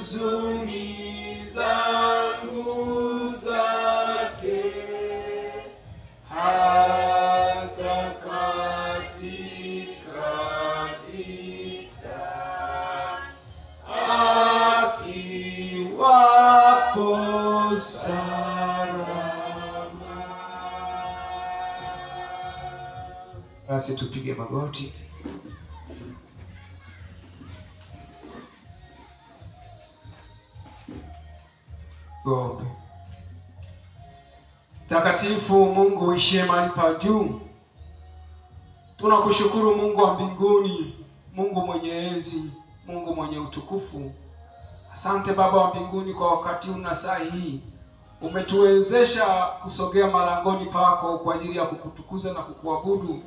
huzuni zangu zake, hata katika vita akiwapo salama. Basi tupige magoti. Gombe. Takatifu Mungu uishie mahali pa juu, tunakushukuru Mungu wa mbinguni, Mungu mwenye enzi, Mungu mwenye utukufu. Asante Baba wa mbinguni kwa wakati una saa hii umetuwezesha kusogea malangoni pako kwa ajili ya kukutukuza na kukuabudu.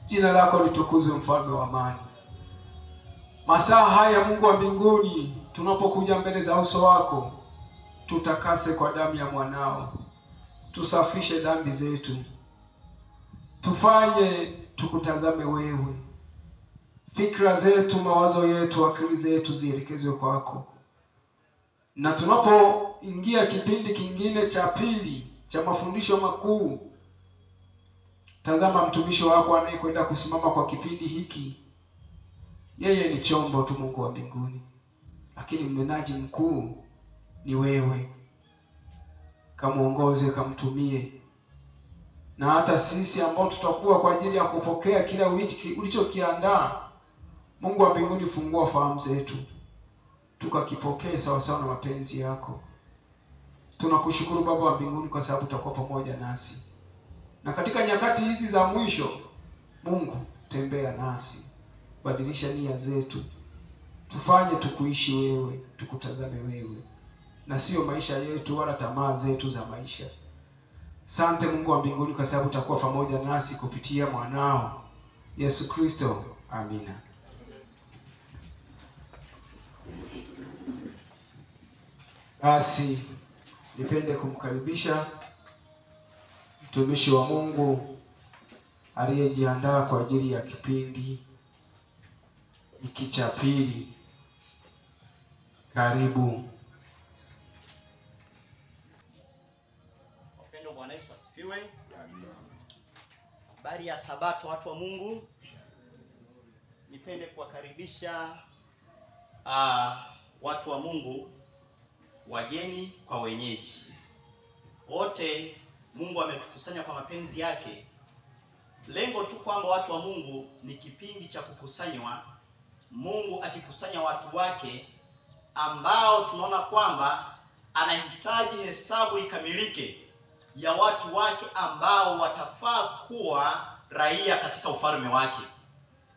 Jina lako litukuzwe, mfalme wa amani. Masaa haya Mungu wa mbinguni, tunapokuja mbele za uso wako, tutakase kwa damu ya mwanao, tusafishe dhambi zetu, tufanye tukutazame wewe. Fikra zetu, mawazo yetu, akili zetu zielekezwe kwako. Na tunapoingia kipindi kingine cha pili cha mafundisho makuu, tazama mtumishi wako anayekwenda kusimama kwa kipindi hiki. Yeye ni chombo tu Mungu wa mbinguni, lakini mnenaji mkuu ni wewe. Kamuongoze, kamtumie, na hata sisi ambao tutakuwa kwa ajili ya kupokea kila ulichokiandaa, Mungu wa mbinguni, fungua fahamu zetu tukakipokee sawa sawa na mapenzi yako. Tunakushukuru Baba wa mbinguni kwa sababu utakuwa pamoja nasi, na katika nyakati hizi za mwisho, Mungu, tembea nasi, badilisha nia zetu, tufanye tukuishi wewe, tukutazame wewe, na sio maisha yetu wala tamaa zetu za maisha. Asante Mungu wa mbinguni kwa sababu utakuwa pamoja nasi kupitia mwanao Yesu Kristo. Amina. Basi nipende kumkaribisha mtumishi wa Mungu aliyejiandaa kwa ajili ya kipindi hiki cha pili. Karibu. Wapendwa, Bwana Yesu asifiwe. Habari ya Sabato, watu wa Mungu. Nipende kuwakaribisha watu wa Mungu, wageni kwa wenyeji, wote Mungu ametukusanya kwa mapenzi yake. Lengo tu kwamba watu wa Mungu ni kipindi cha kukusanywa, Mungu akikusanya watu wake ambao tunaona kwamba anahitaji hesabu ikamilike ya watu wake ambao watafaa kuwa raia katika ufalme wake.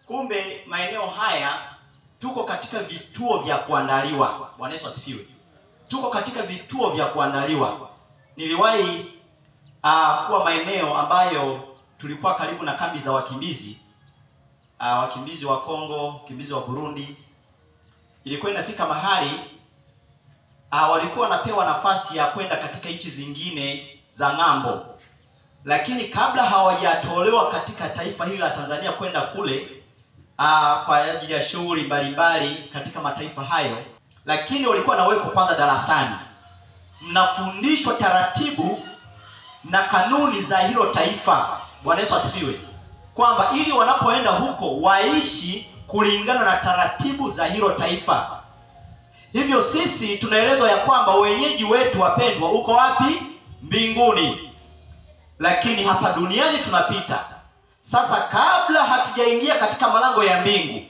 Kumbe maeneo haya tuko katika vituo vya kuandaliwa. Bwana Yesu asifiwe. Tuko katika vituo vya kuandaliwa. Niliwahi kuwa maeneo ambayo tulikuwa karibu na kambi za wakimbizi, wakimbizi wa Kongo, wakimbizi wa Burundi. Ilikuwa inafika mahali walikuwa wanapewa nafasi ya kwenda katika nchi zingine za ng'ambo, lakini kabla hawajatolewa katika taifa hili la Tanzania kwenda kule kwa ajili ya shughuli mbalimbali katika mataifa hayo, lakini walikuwa nawekwa kwanza darasani, mnafundishwa taratibu na kanuni za hilo taifa. Bwana Yesu asifiwe. Kwamba ili wanapoenda huko waishi kulingana na taratibu za hilo taifa. Hivyo sisi tunaelezwa ya kwamba wenyeji wetu wapendwa uko wapi? Mbinguni. Lakini hapa duniani tunapita. Sasa kabla hatujaingia katika malango ya mbingu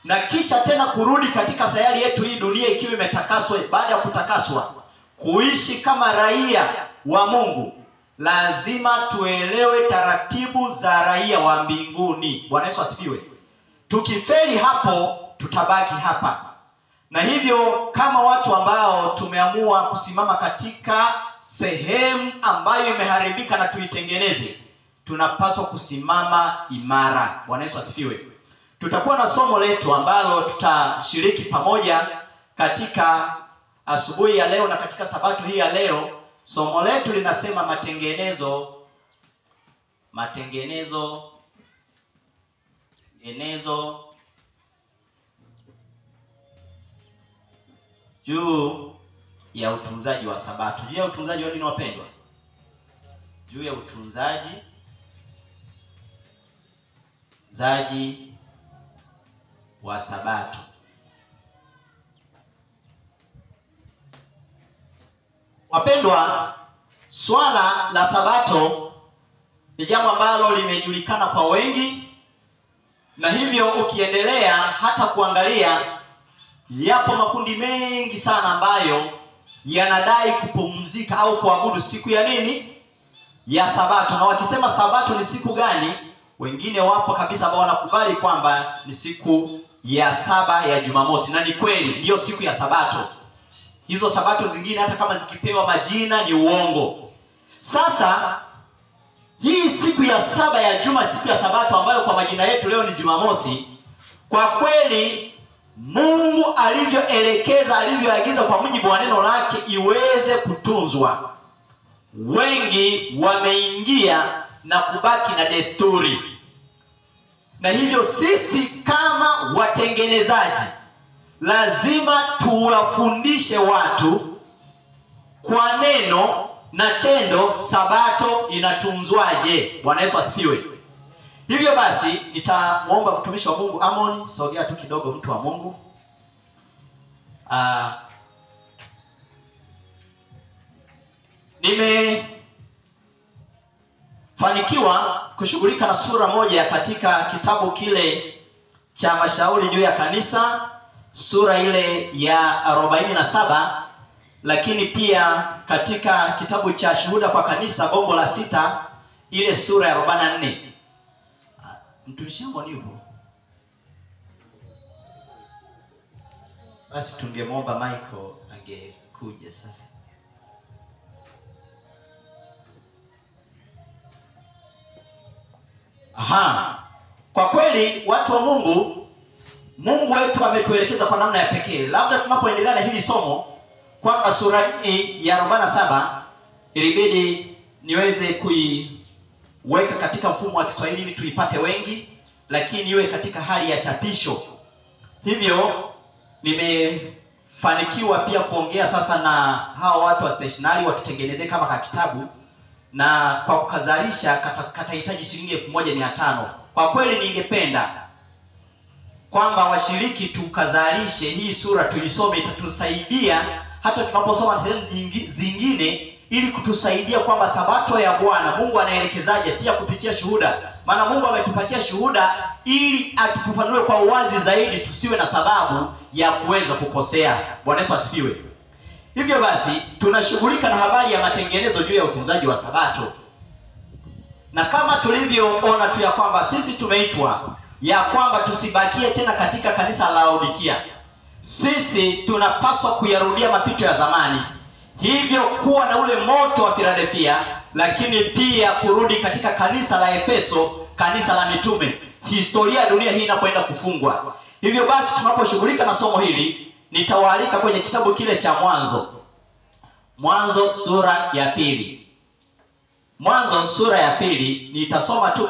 na kisha tena kurudi katika sayari yetu hii dunia ikiwa imetakaswa, baada ya kutakaswa kuishi kama raia wa Mungu, lazima tuelewe taratibu za raia wa mbinguni. Bwana Yesu asifiwe. Tukifeli hapo tutabaki hapa. Na hivyo kama watu ambao tumeamua kusimama katika sehemu ambayo imeharibika na tuitengeneze, tunapaswa kusimama imara. Bwana Yesu asifiwe. Tutakuwa na somo letu ambalo tutashiriki pamoja katika asubuhi ya leo na katika Sabato hii ya leo. Somo letu linasema matengenezo juu ya utunzaji wa Sabato. Juu ya utunzaji wa nini wapendwa? Juu ya utunzaji wa Sabato. Wapendwa, swala la Sabato ni jambo ambalo limejulikana kwa wengi, na hivyo ukiendelea hata kuangalia, yapo makundi mengi sana ambayo yanadai kupumzika au kuabudu siku ya nini? Ya Sabato. Na wakisema Sabato ni siku gani, wengine wapo kabisa ambao wanakubali kwamba ni siku ya 7 ya Jumamosi, na ni kweli ndiyo siku ya Sabato. Hizo Sabato zingine hata kama zikipewa majina ni uongo. Sasa hii siku ya 7 ya juma, siku ya Sabato ambayo kwa majina yetu leo ni Jumamosi, kwa kweli Mungu alivyoelekeza, alivyoagiza kwa mujibu wa neno lake iweze kutunzwa, wengi wameingia na kubaki na desturi. Na hivyo sisi kama watengenezaji lazima tuwafundishe watu kwa neno na tendo Sabato inatunzwaje. Bwana Yesu asifiwe. Hivyo basi nitamuomba mtumishi wa Mungu Amon, sogea tu kidogo mtu wa Mungu. Nimefanikiwa kushughulika na sura moja katika kitabu kile cha mashauri juu ya kanisa, sura ile ya 47, lakini pia katika kitabu cha shuhuda kwa kanisa gombo la 6 ile sura ya 44. Mtumishi wangu nipo. Basi tungemwomba Michael angekuja sasa. Kwa kweli watu wa Mungu, Mungu wetu ametuelekeza kwa namna ya pekee. Labda tunapoendelea na hili somo kwamba sura hii ya 47 ilibidi niweze kuiweka katika mfumo wa Kiswahili ili tuipate wengi, lakini iwe katika hali ya chapisho. Hivyo nimefanikiwa pia kuongea sasa na hao watu wa stationery watutengenezee kama kakitabu, na kwa kukazalisha katahitaji shilingi 1500. Kwa kweli ningependa kwamba washiriki tukazalishe hii sura tuisome, itatusaidia hata tunaposoma sehemu zingine, ili kutusaidia kwamba Sabato ya Bwana Mungu anaelekezaje, pia kupitia shuhuda. Maana Mungu ametupatia shuhuda ili atufafanue kwa uwazi zaidi, tusiwe na sababu ya kuweza kukosea. Bwana Yesu asifiwe. Hivyo basi tunashughulika na habari ya matengenezo juu ya utunzaji wa Sabato. Na kama tulivyoona tu ya kwamba sisi tumeitwa ya kwamba tusibakie tena katika kanisa la Laodikia. Sisi tunapaswa kuyarudia mapito ya zamani. Hivyo kuwa na ule moto wa Philadelphia, lakini pia kurudi katika kanisa la Efeso, kanisa la mitume, historia ya dunia hii inapoenda kufungwa. Hivyo basi tunaposhughulika na somo hili, nitawaalika kwenye kitabu kile cha Mwanzo sura ya 2. Mwanzo sura ya 2, nitasoma tu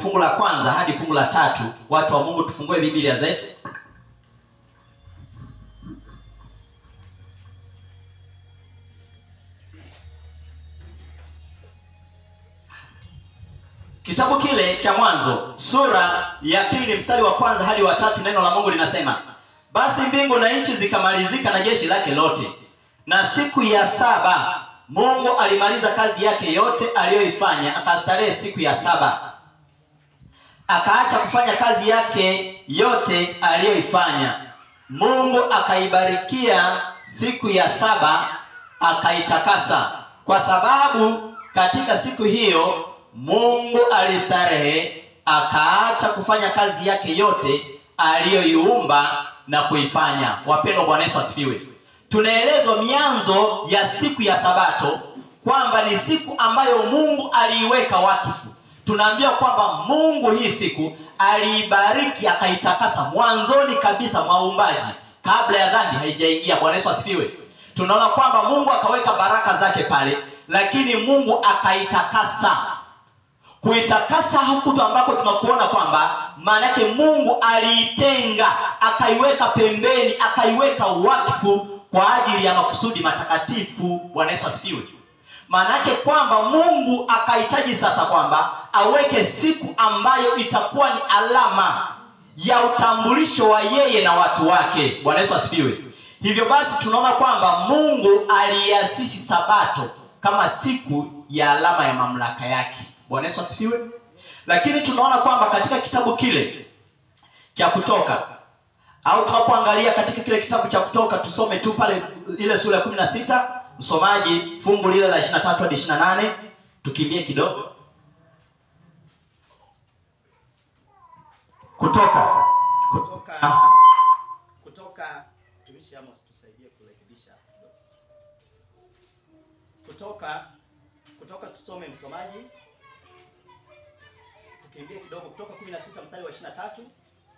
fungu la kwanza hadi fungu la 3. Watu wa Mungu tufungue Biblia zetu. Kitabu kile cha Mwanzo sura ya 2 mstari wa kwanza hadi wa 3, neno la Mungu linasema: basi mbingu na nchi zikamalizika na jeshi lake lote, na siku ya 7 Mungu alimaliza kazi yake yote aliyoifanya, akastarehe siku ya 7. Akaacha kufanya kazi yake yote aliyoifanya. Mungu akaibarikia siku ya 7 akaitakasa, kwa sababu katika siku hiyo Mungu alistarehe, akaacha kufanya kazi yake yote aliyoiumba na kuifanya. Wapendwa, Bwana Yesu asifiwe. Tunaelezwa mianzo ya siku ya Sabato kwamba ni siku ambayo Mungu aliiweka wakifu. Tunaambiwa kwamba Mungu hii siku aliibariki akaitakasa mwanzoni kabisa mwa uumbaji, kabla ya dhambi haijaingia. Bwana Yesu asifiwe. Tunaona kwamba Mungu akaweka baraka zake pale, lakini Mungu akaitakasa. Kuitakasa huku ambako tunakuona kwamba maana yake Mungu aliitenga, akaiweka pembeni, akaiweka wakfu kwa ajili ya makusudi matakatifu. Bwana Yesu asifiwe. Maana yake kwamba Mungu akahitaji sasa kwamba aweke siku ambayo itakuwa ni alama ya utambulisho wa yeye na watu wake. Bwana Yesu asifiwe. Hivyo basi tunaona kwamba Mungu aliasisi Sabato kama siku ya alama ya mamlaka yake. Bwana Yesu asifiwe. Lakini tunaona kwamba katika kitabu kile cha Kutoka, au tunapoangalia katika kile kitabu cha Kutoka, tusome tu pale ile sura ya 16, msomaji, fungu lile la 23 hadi 28, tukimbie kidogo. Kutoka tumishi Amos tusaidie kurekebisha kidogo. Kutoka tusome msomaji. Tukimbie kidogo, Kutoka 16 mstari wa 23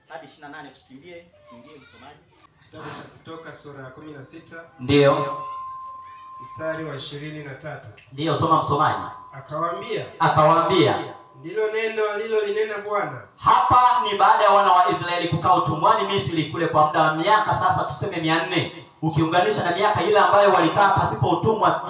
hadi 28, tukimbie msomaji. Kitabu cha Kutoka sura ya 16. Ndio. Mstari wa 23. Ndio, soma msomaji. Akawaambia, ndilo neno alilolinena Bwana. Hapa ni baada ya wana wa Israeli kukaa utumwani Misri kule kwa muda wa miaka sasa tuseme 400, ukiunganisha na miaka ile ambayo walikaa pasipo utumwa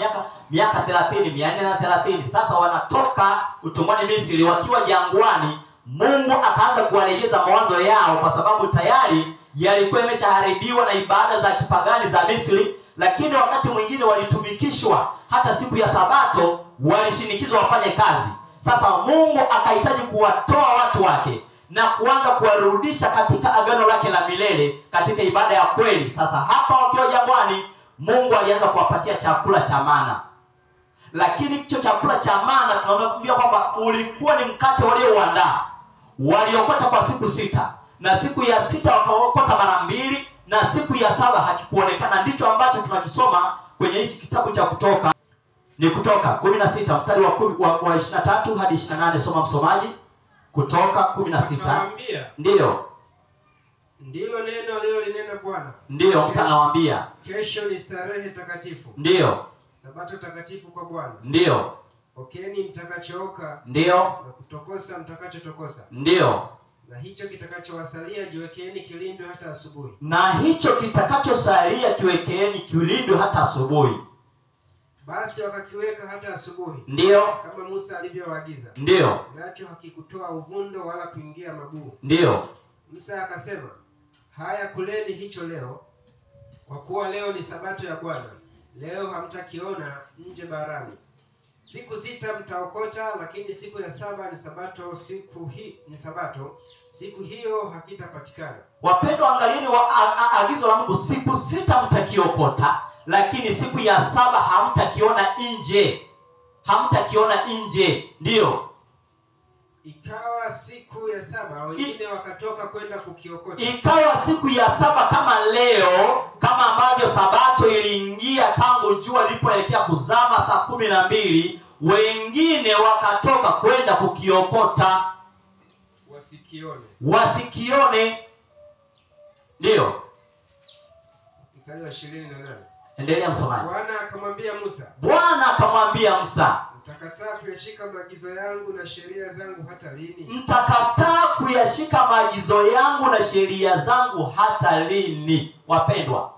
miaka 30, 430. Sasa wanatoka utumwani Misri wakiwa jangwani. Mungu akaanza kuwarejeza mawazo yao kwa sababu tayari yalikuwa yameshaharibiwa na ibada za kipagani za Misri. Lakini wakati mwingine walitumikishwa, hata siku ya Sabato walishinikizwa wafanye kazi. Sasa Mungu akahitaji kuwatoa watu wake na kuanza kuwarudisha katika agano lake la milele, katika ibada ya kweli. Sasa hapa wakiwa jangwani, Mungu alianza kuwapatia chakula cha mana. Lakini hicho chakula cha mana tunaona kwamba ulikuwa ni mkate waliouandaa. Waliokota kwa siku 6, na siku ya 6 wakaokota mara 2, na siku ya 7 hakikuonekana. Ndicho ambacho tunakisoma kwenye hichi kitabu cha Kutoka. Ni Kutoka 16 mstari wa 23 hadi 28, soma msomaji. Kutoka 16. Ndio. Ndilo neno alilolinena Bwana. Ndio, Musa anawaambia, kesho ni starehe takatifu. Ndio. Sabato takatifu kwa Bwana. Ndio. Pokeeni mtakachooka. Ndio. Na kutokosa mtakachotokosa. Ndio. Na hicho kitakachowasalia jiwekeeni kilindwe hata asubuhi. Na hicho kitakachosalia kiwekeeni kilindwe hata asubuhi. Basi wakakiweka hata asubuhi. Ndio. Kama Musa alivyowaagiza. Ndio. Nacho hakikutoa uvundo wala kuingia mabuu. Ndio. Musa akasema, haya kuleni hicho leo, kwa kuwa leo ni Sabato ya Bwana. Leo hamtakiona nje barani. Siku 6 mtaokota, lakini siku ya 7 ni Sabato. Siku hiyo hakitapatikana. Wapendwa, angalieni agizo la Mungu, siku 6 mtakiokota, lakini siku ya 7 hamtakiona nje. Ndio. Ikawa siku ya 7 wengine wakatoka kwenda kukiokota. Ikawa siku ya 7 kama leo, kama ambavyo Sabato iliingia tangu jua lilipoelekea kuzama saa 12, wengine wakatoka kwenda kukiokota wasikione. Ndio. Mstari wa 28. Endelea msomaji. Bwana akamwambia Musa, mtakataa kuyashika maagizo yangu na sheria zangu hata lini? Mtakataa kuyashika maagizo yangu na sheria zangu hata lini? Wapendwa,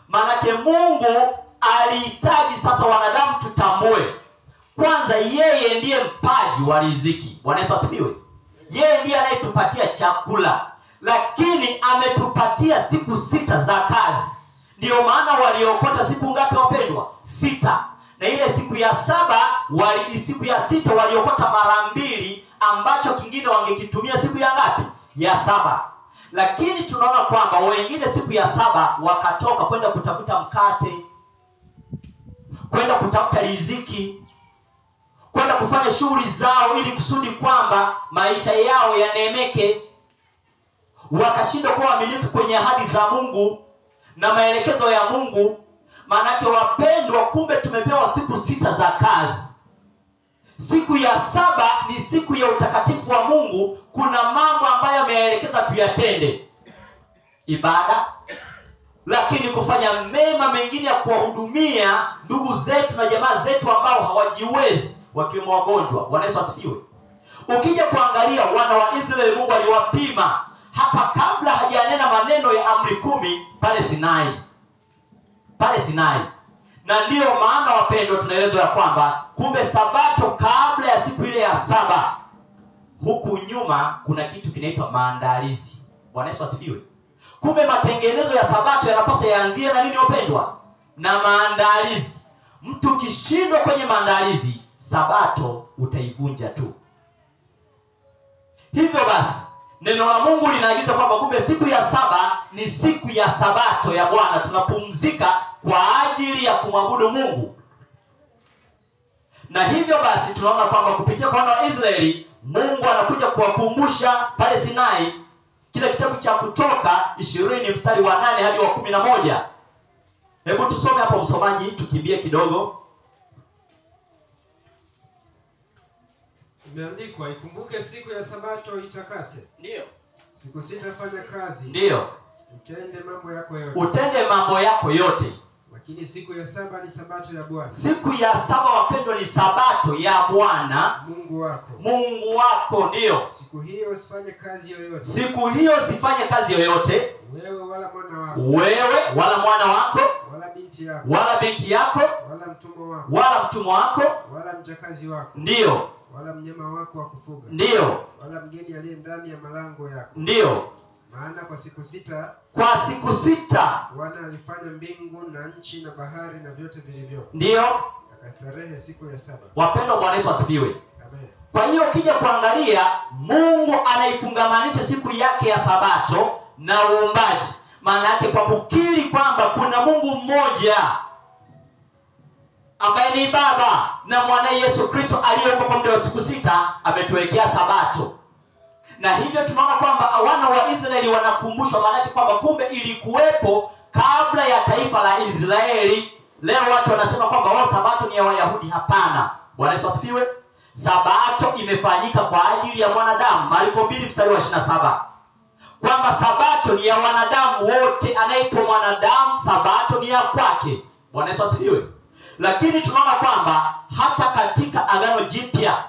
manake Mungu alihitaji sasa wanadamu tutambue kwanza yeye ndiye mpaji wa riziki. Bwana Yesu asifiwe. Yeye ndiye anayetupatia chakula, lakini ametupatia siku 6 za kazi. Ndio maana waliokota siku ngapi wapendwa? 6. Na ile siku ya 6 waliokota mara 2, ambacho kingine wangekitumia siku ya ngapi? Ya 7. Lakini tunaona kwamba wengine siku ya 7 wakatoka kwenda kutafuta mkate, kwenda kutafuta riziki, kwenda kufanya shughuli zao ili kusudi kwamba maisha yao yanemeke. Wakashindwa kuwa waaminifu kwenye ahadi za Mungu na maelekezo ya Mungu. Manake wapendwa, kumbe tumepewa siku 6 za kazi. Siku ya 7 ni siku ya utakatifu wa Mungu. Kuna mambo ambayo ameelekeza tuyatende, ibada, lakini kufanya mema mengine ya kuwahudumia ndugu zetu na jamaa zetu ambao hawajiwezi, wakiwemo wagonjwa. Bwana Yesu asifiwe. Ukija kuangalia wana wa Israeli, Mungu aliwapima hapa kabla hajanena maneno ya amri 10 pale Sinai. Pale Sinai. Na ndiyo maana wapendwa, tunaelezwa ya kwamba kumbe sabato kabla ya siku ile ya 7, huku nyuma kuna kitu kinaitwa maandalizi. Bwana Yesu asifiwe. Kumbe matengenezo ya sabato yanapaswa yaanzie na nini wapendwa? Na maandalizi. Mtu ukishindwa kwenye maandalizi, sabato utaivunja tu. Hivyo basi neno la Mungu linaagiza kwamba kumbe siku ya 7 ni siku ya sabato ya Bwana. Tunapumzika kwa ajili ya kumwabudu Mungu. Na hivyo basi tunaona kwamba kupitia kwa wana wa Israeli, Mungu anakuja kuwakumbusha pale Sinai, kile kitabu cha Kutoka 20 mstari wa 8 hadi wa 11. Hebu tusome hapo msomaji, tukimbie kidogo. Imeandikwa, ikumbuke siku ya sabato itakase. Ndio. Siku 6 fanya kazi. Ndio. Utende mambo yako yote. Utende mambo yako yote. Lakini siku ya 7 ni sabato ya Bwana. Siku ya 7 wapendwa ni sabato ya Bwana Mungu wako. Mungu wako, ndio. Siku hiyo usifanye kazi yoyote. Siku hiyo usifanye kazi yoyote. Wewe wala mwana wako. Wewe wala mwana wako. Wala binti yako. Wala binti yako. Wala mtumwa wako. Wala mtumwa wako. Wala mjakazi wako. Ndio. Wala mnyama wako wa kufuga. Ndio. Wala mgeni aliye ndani ya malango yako. Ndio. Maana kwa siku 6 Bwana alifanya mbingu na nchi na bahari na vyote vilivyopo. Ndio. Akastarehe siku ya 7. Wapendwa, Bwana Yesu asifiwe. Amen. Kwa hiyo ukija kuangalia, Mungu anaifungamanisha siku yake ya sabato na uumbaji. Maana yake kwa kukiri kwamba kuna Mungu mmoja ambaye ni Baba na Mwana Yesu Kristo aliyeumba kwa muda wa siku 6 ametuwekea sabato. Na hivyo tunaona kwamba wana wa Israeli wanakumbushwa, maana yake kwamba kumbe ilikuwepo kabla ya taifa la Israeli. Leo watu wanasema kwamba sabato ni ya Wayahudi. Hapana. Bwana Yesu asifiwe. Sabato imefanyika kwa ajili ya mwanadamu. Marko 2 mstari wa 27. Kwamba sabato ni ya wanadamu wote, anaitwa mwanadamu sabato ni ya kwake. Bwana Yesu asifiwe. Lakini tunaona kwamba hata katika Agano Jipya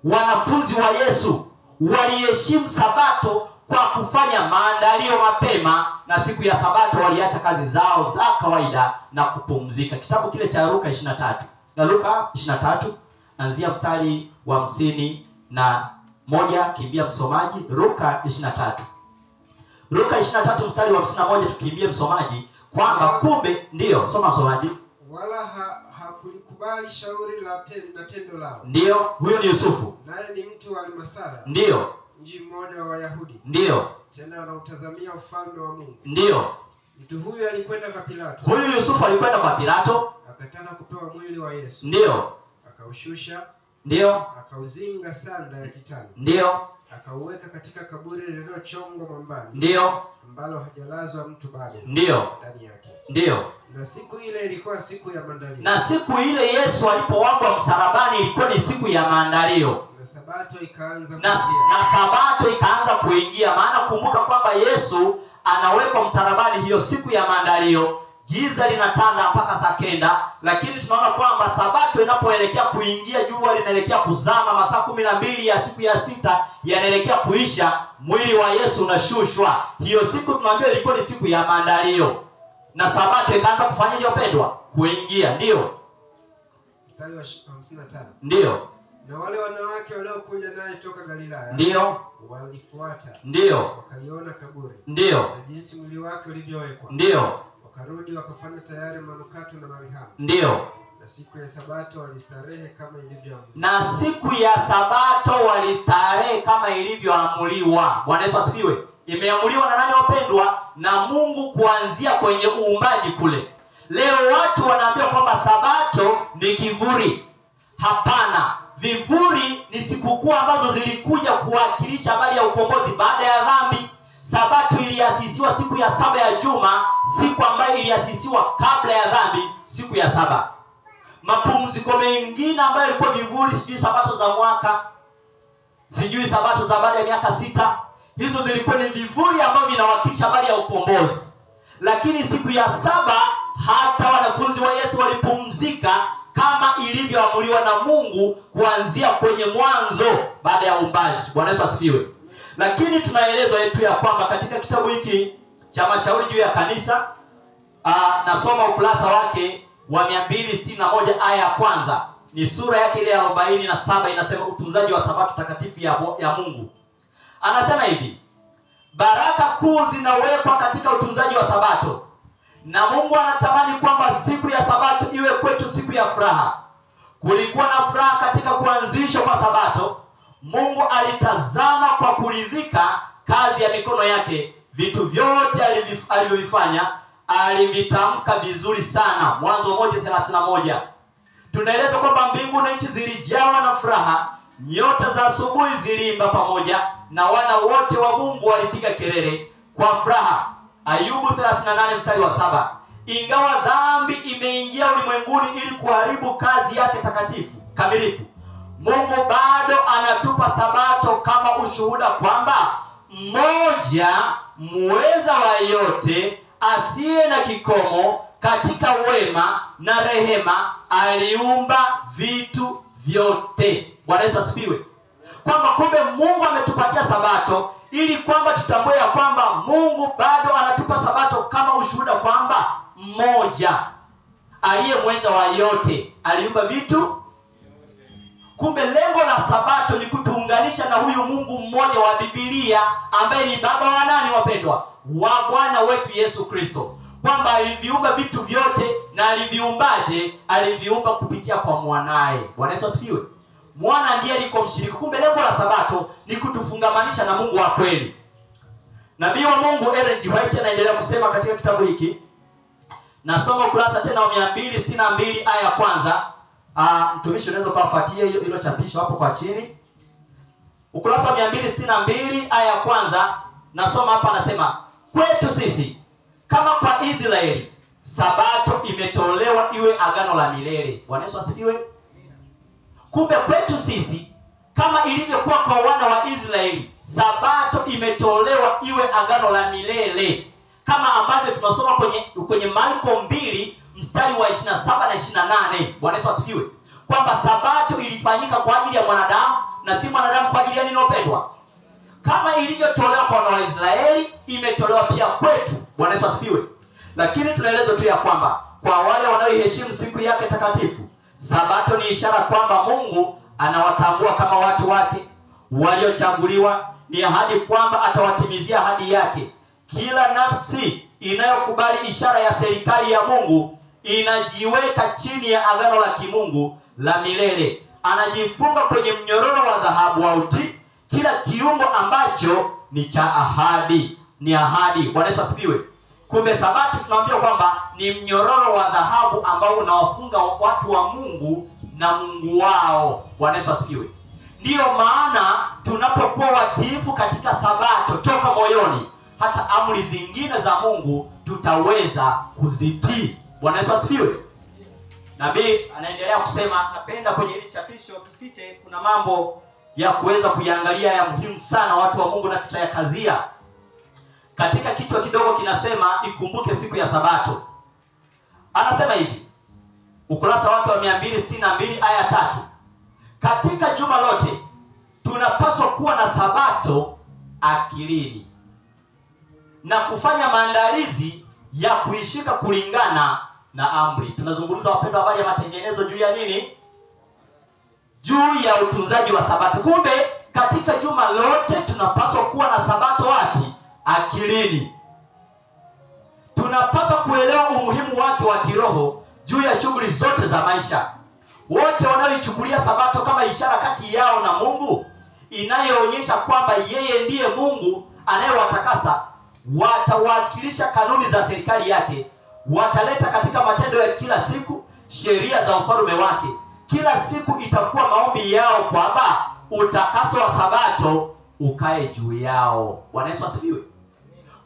wanafunzi wa Yesu waliheshimu sabato kwa kufanya maandalio mapema, na siku ya sabato waliacha kazi zao za kawaida na kupumzika. Kitabu kile cha Luka 23. Na Luka 23 anzia mstari wa 51, kimbia msomaji. Luka 23. Luka 23 mstari wa 51, tukimbie msomaji, kwamba kumbe ndio, soma msomaji. Wala hakulikubali shauri la tendo lao. Ndio, huyo ni Yusufu. Naye ni mtu wa Arimathaya. Ndio. Mji mmoja wa Wayahudi. Ndio. Tena wanautazamia ufalme wa Mungu. Ndio. Mtu huyu alikwenda kwa Pilato. Huyu Yusufu alikwenda kwa Pilato, akataka kupewa mwili wa Yesu. Ndio. Akaushusha. Ndio. Akauzinga sanda ya kitani. Ndio. Akauweka katika kaburi lililochongwa mwambani. Ndio. Ambalo hajalazwa mtu bado. Ndio. Ndani yake. Ndio. Na siku ile ilikuwa siku ya maandalio. Na siku ile Yesu alipowekwa msalabani ilikuwa ni siku ya maandalio. Na sabato ikaanza kuingia. Na sabato ikaanza kuingia. Maana kumbuka kwamba Yesu anawekwa msalabani hiyo siku ya maandalio. Giza linatanda mpaka saa 9, lakini tunaona kwamba sabato inapoelekea kuingia, jua linaelekea kuzama, masaa 12 ya siku ya 6 yanaelekea kuisha, mwili wa Yesu unashushwa. Hiyo siku tunaambiwa ilikuwa ni siku ya maandalio. Na sabato ikaanza kufanyaje wapendwa? Kuingia. Ndio. Mstari wa 55. Ndio. Na wale wanawake waliokuja naye toka Galilaya. Ndio. Walifuata. Ndio. Wakaliona kaburi. Ndio. Na jinsi mwili wake ulivyowekwa. Ndio. Wakarudi wakafanya tayari manukato na marihamu. Ndio. Na siku ya sabato walistarehe kama ilivyoamriwa. Na siku ya sabato walistarehe kama ilivyoamriwa. Bwana Yesu asifiwe. Imeamuliwa na nani wapendwa? Na Mungu kuanzia kwenye uumbaji kule. Leo watu wanaambiwa kwamba sabato ni kivuli. Hapana. Vivuli ni sikukuu ambazo zilikuja kuwakilisha habari ya ukombozi baada ya dhambi. Sabato iliasisiwa siku ya 7 ya juma, siku ambayo iliasisiwa kabla ya dhambi, siku ya 7. Mapumziko mengine ambayo ilikuwa vivuli, sijui sabato za mwaka, sijui sabato za baada ya miaka 6, hizo zilikuwa ni vivuli ambavyo vinawakilisha habari ya ukombozi. Lakini siku ya 7 hata wanafunzi wa Yesu walipumzika kama ilivyoamuliwa na Mungu kuanzia kwenye mwanzo baada ya uumbaji. Bwana Yesu asifiwe. Lakini tunaelezwa yetu ya kwamba katika kitabu hiki cha mashauri juu ya kanisa, nasoma ukurasa wake wa 261 aya ya kwanza, ni sura yake ile ya 47, inasema utunzaji wa sabato takatifu ya Mungu. Anasema hivi: baraka kuu zinawekwa katika utunzaji wa sabato, na Mungu anatamani kwamba siku ya sabato iwe kwetu siku ya furaha. Kulikuwa na furaha katika kuanzishwa kwa sabato. Mungu alitazama kwa kuridhika kazi ya mikono yake. Vitu vyote alivyovifanya alivitamka vizuri sana. Mwanzo 1:31. Tunaelezwa kwamba mbingu na nchi zilijawa na furaha, nyota za asubuhi ziliimba pamoja, na wana wote wa Mungu walipiga kelele kwa furaha. Ayubu 38 mstari wa 7. Ingawa dhambi imeingia ulimwenguni ili kuharibu kazi yake takatifu kamilifu, Mungu bado anatupa sabato kama ushuhuda kwamba mmoja muweza wa yote, asiye na kikomo, katika wema na rehema aliumba vitu vyote. Bwana Yesu asifiwe. Kwamba kumbe Mungu ametupatia sabato ili kwamba tutambue ya kwamba Mungu bado anatupa sabato kama ushuhuda kwamba mmoja aliye mwenza wa yote aliumba vitu. Kumbe lengo la sabato ni kutuunganisha na huyu Mungu mmoja wa Biblia, ambaye ni baba wa nani wapendwa? Wa Bwana wetu Yesu Kristo. Kwamba aliviumba vitu vyote, na aliviumbaje? Aliviumba kupitia kwa mwanae. Bwana Yesu asifiwe. Mwana ndiye alikuwa mshiriki. Kumbe lengo la sabato ni kutufungamanisha na Mungu wa kweli. Nabii wa Mungu Ellen G. White anaendelea kusema katika kitabu hiki. Nasoma ukurasa tena wa 262 aya ya kwanza. Mtumishi unaweza kufuatia hilo chapisho hapo kwa chini. Ukurasa wa 262 aya ya kwanza, nasoma hapa, anasema kwetu sisi kama kwa Israeli sabato imetolewa iwe agano la milele. Bwana Yesu asifiwe. Kumbe kwetu sisi kama ilivyokuwa kwa wana wa Israeli, sabato imetolewa iwe agano la milele, kama ambavyo tunasoma kwenye Marko 2 mstari wa 27 na 28. Bwana Yesu asifiwe. Kwamba sabato ilifanyika kwa ajili ya mwanadamu na si mwanadamu kwa ajili ya nini wapendwa? Kama ilivyotolewa kwa wana wa Israeli, imetolewa pia kwetu. Bwana Yesu asifiwe. Lakini tunaeleza tu ya kwamba kwa wale wanaoiheshimu siku yake takatifu, sabato ni ishara kwamba Mungu anawatambua kama watu wake waliochaguliwa. Ni ahadi kwamba atawatimizia ahadi yake. Kila nafsi inayokubali ishara ya serikali ya Mungu inajiweka chini ya agano la kimungu la milele. Anajifunga kwenye mnyororo wa dhahabu wa utii. Kila kiungo ambacho ni cha ahadi ni ahadi. Bwana Yesu asifiwe. Kumbe sabato tunaambia kwamba ni mnyororo wa dhahabu ambao unawafunga watu wa Mungu na Mungu wao. Bwana Yesu asifiwe. Ndiyo maana tunapokuwa watiifu katika sabato toka moyoni, hata amri zingine za Mungu tutaweza kuzitii. Bwana Yesu asifiwe. Nabii anaendelea kusema, napenda kwenye hili chapisho tupite, kuna mambo ya kuweza kuiangalia ya muhimu sana watu wa Mungu, na tutayakazia. Katika kichwa kidogo kinasema ikumbuke siku ya sabato. Anasema hivi, ukurasa wake wa 262 aya 3. Katika juma lote tunapaswa kuwa na sabato akilini na kufanya maandalizi ya kuishika kulingana na amri. Tunazungumza wapendwa habari ya matengenezo juu ya nini? Juu ya utunzaji wa sabato. Kumbe katika juma lote tunapaswa kuwa na sabato wapi? Akilini. Tunapaswa kuelewa umuhimu wake wa kiroho juu ya shughuli zote za maisha. Wote wanaoichukulia sabato kama ishara kati yao na Mungu, inayoonyesha kwamba yeye ndiye Mungu anayewatakasa, watawakilisha kanuni za serikali yake. Wataleta katika matendo ya kila siku sheria za ufalme wake. Kila siku itakuwa maombi yao kwamba utakaso wa sabato ukae juu yao. Bwana Yesu asifiwe.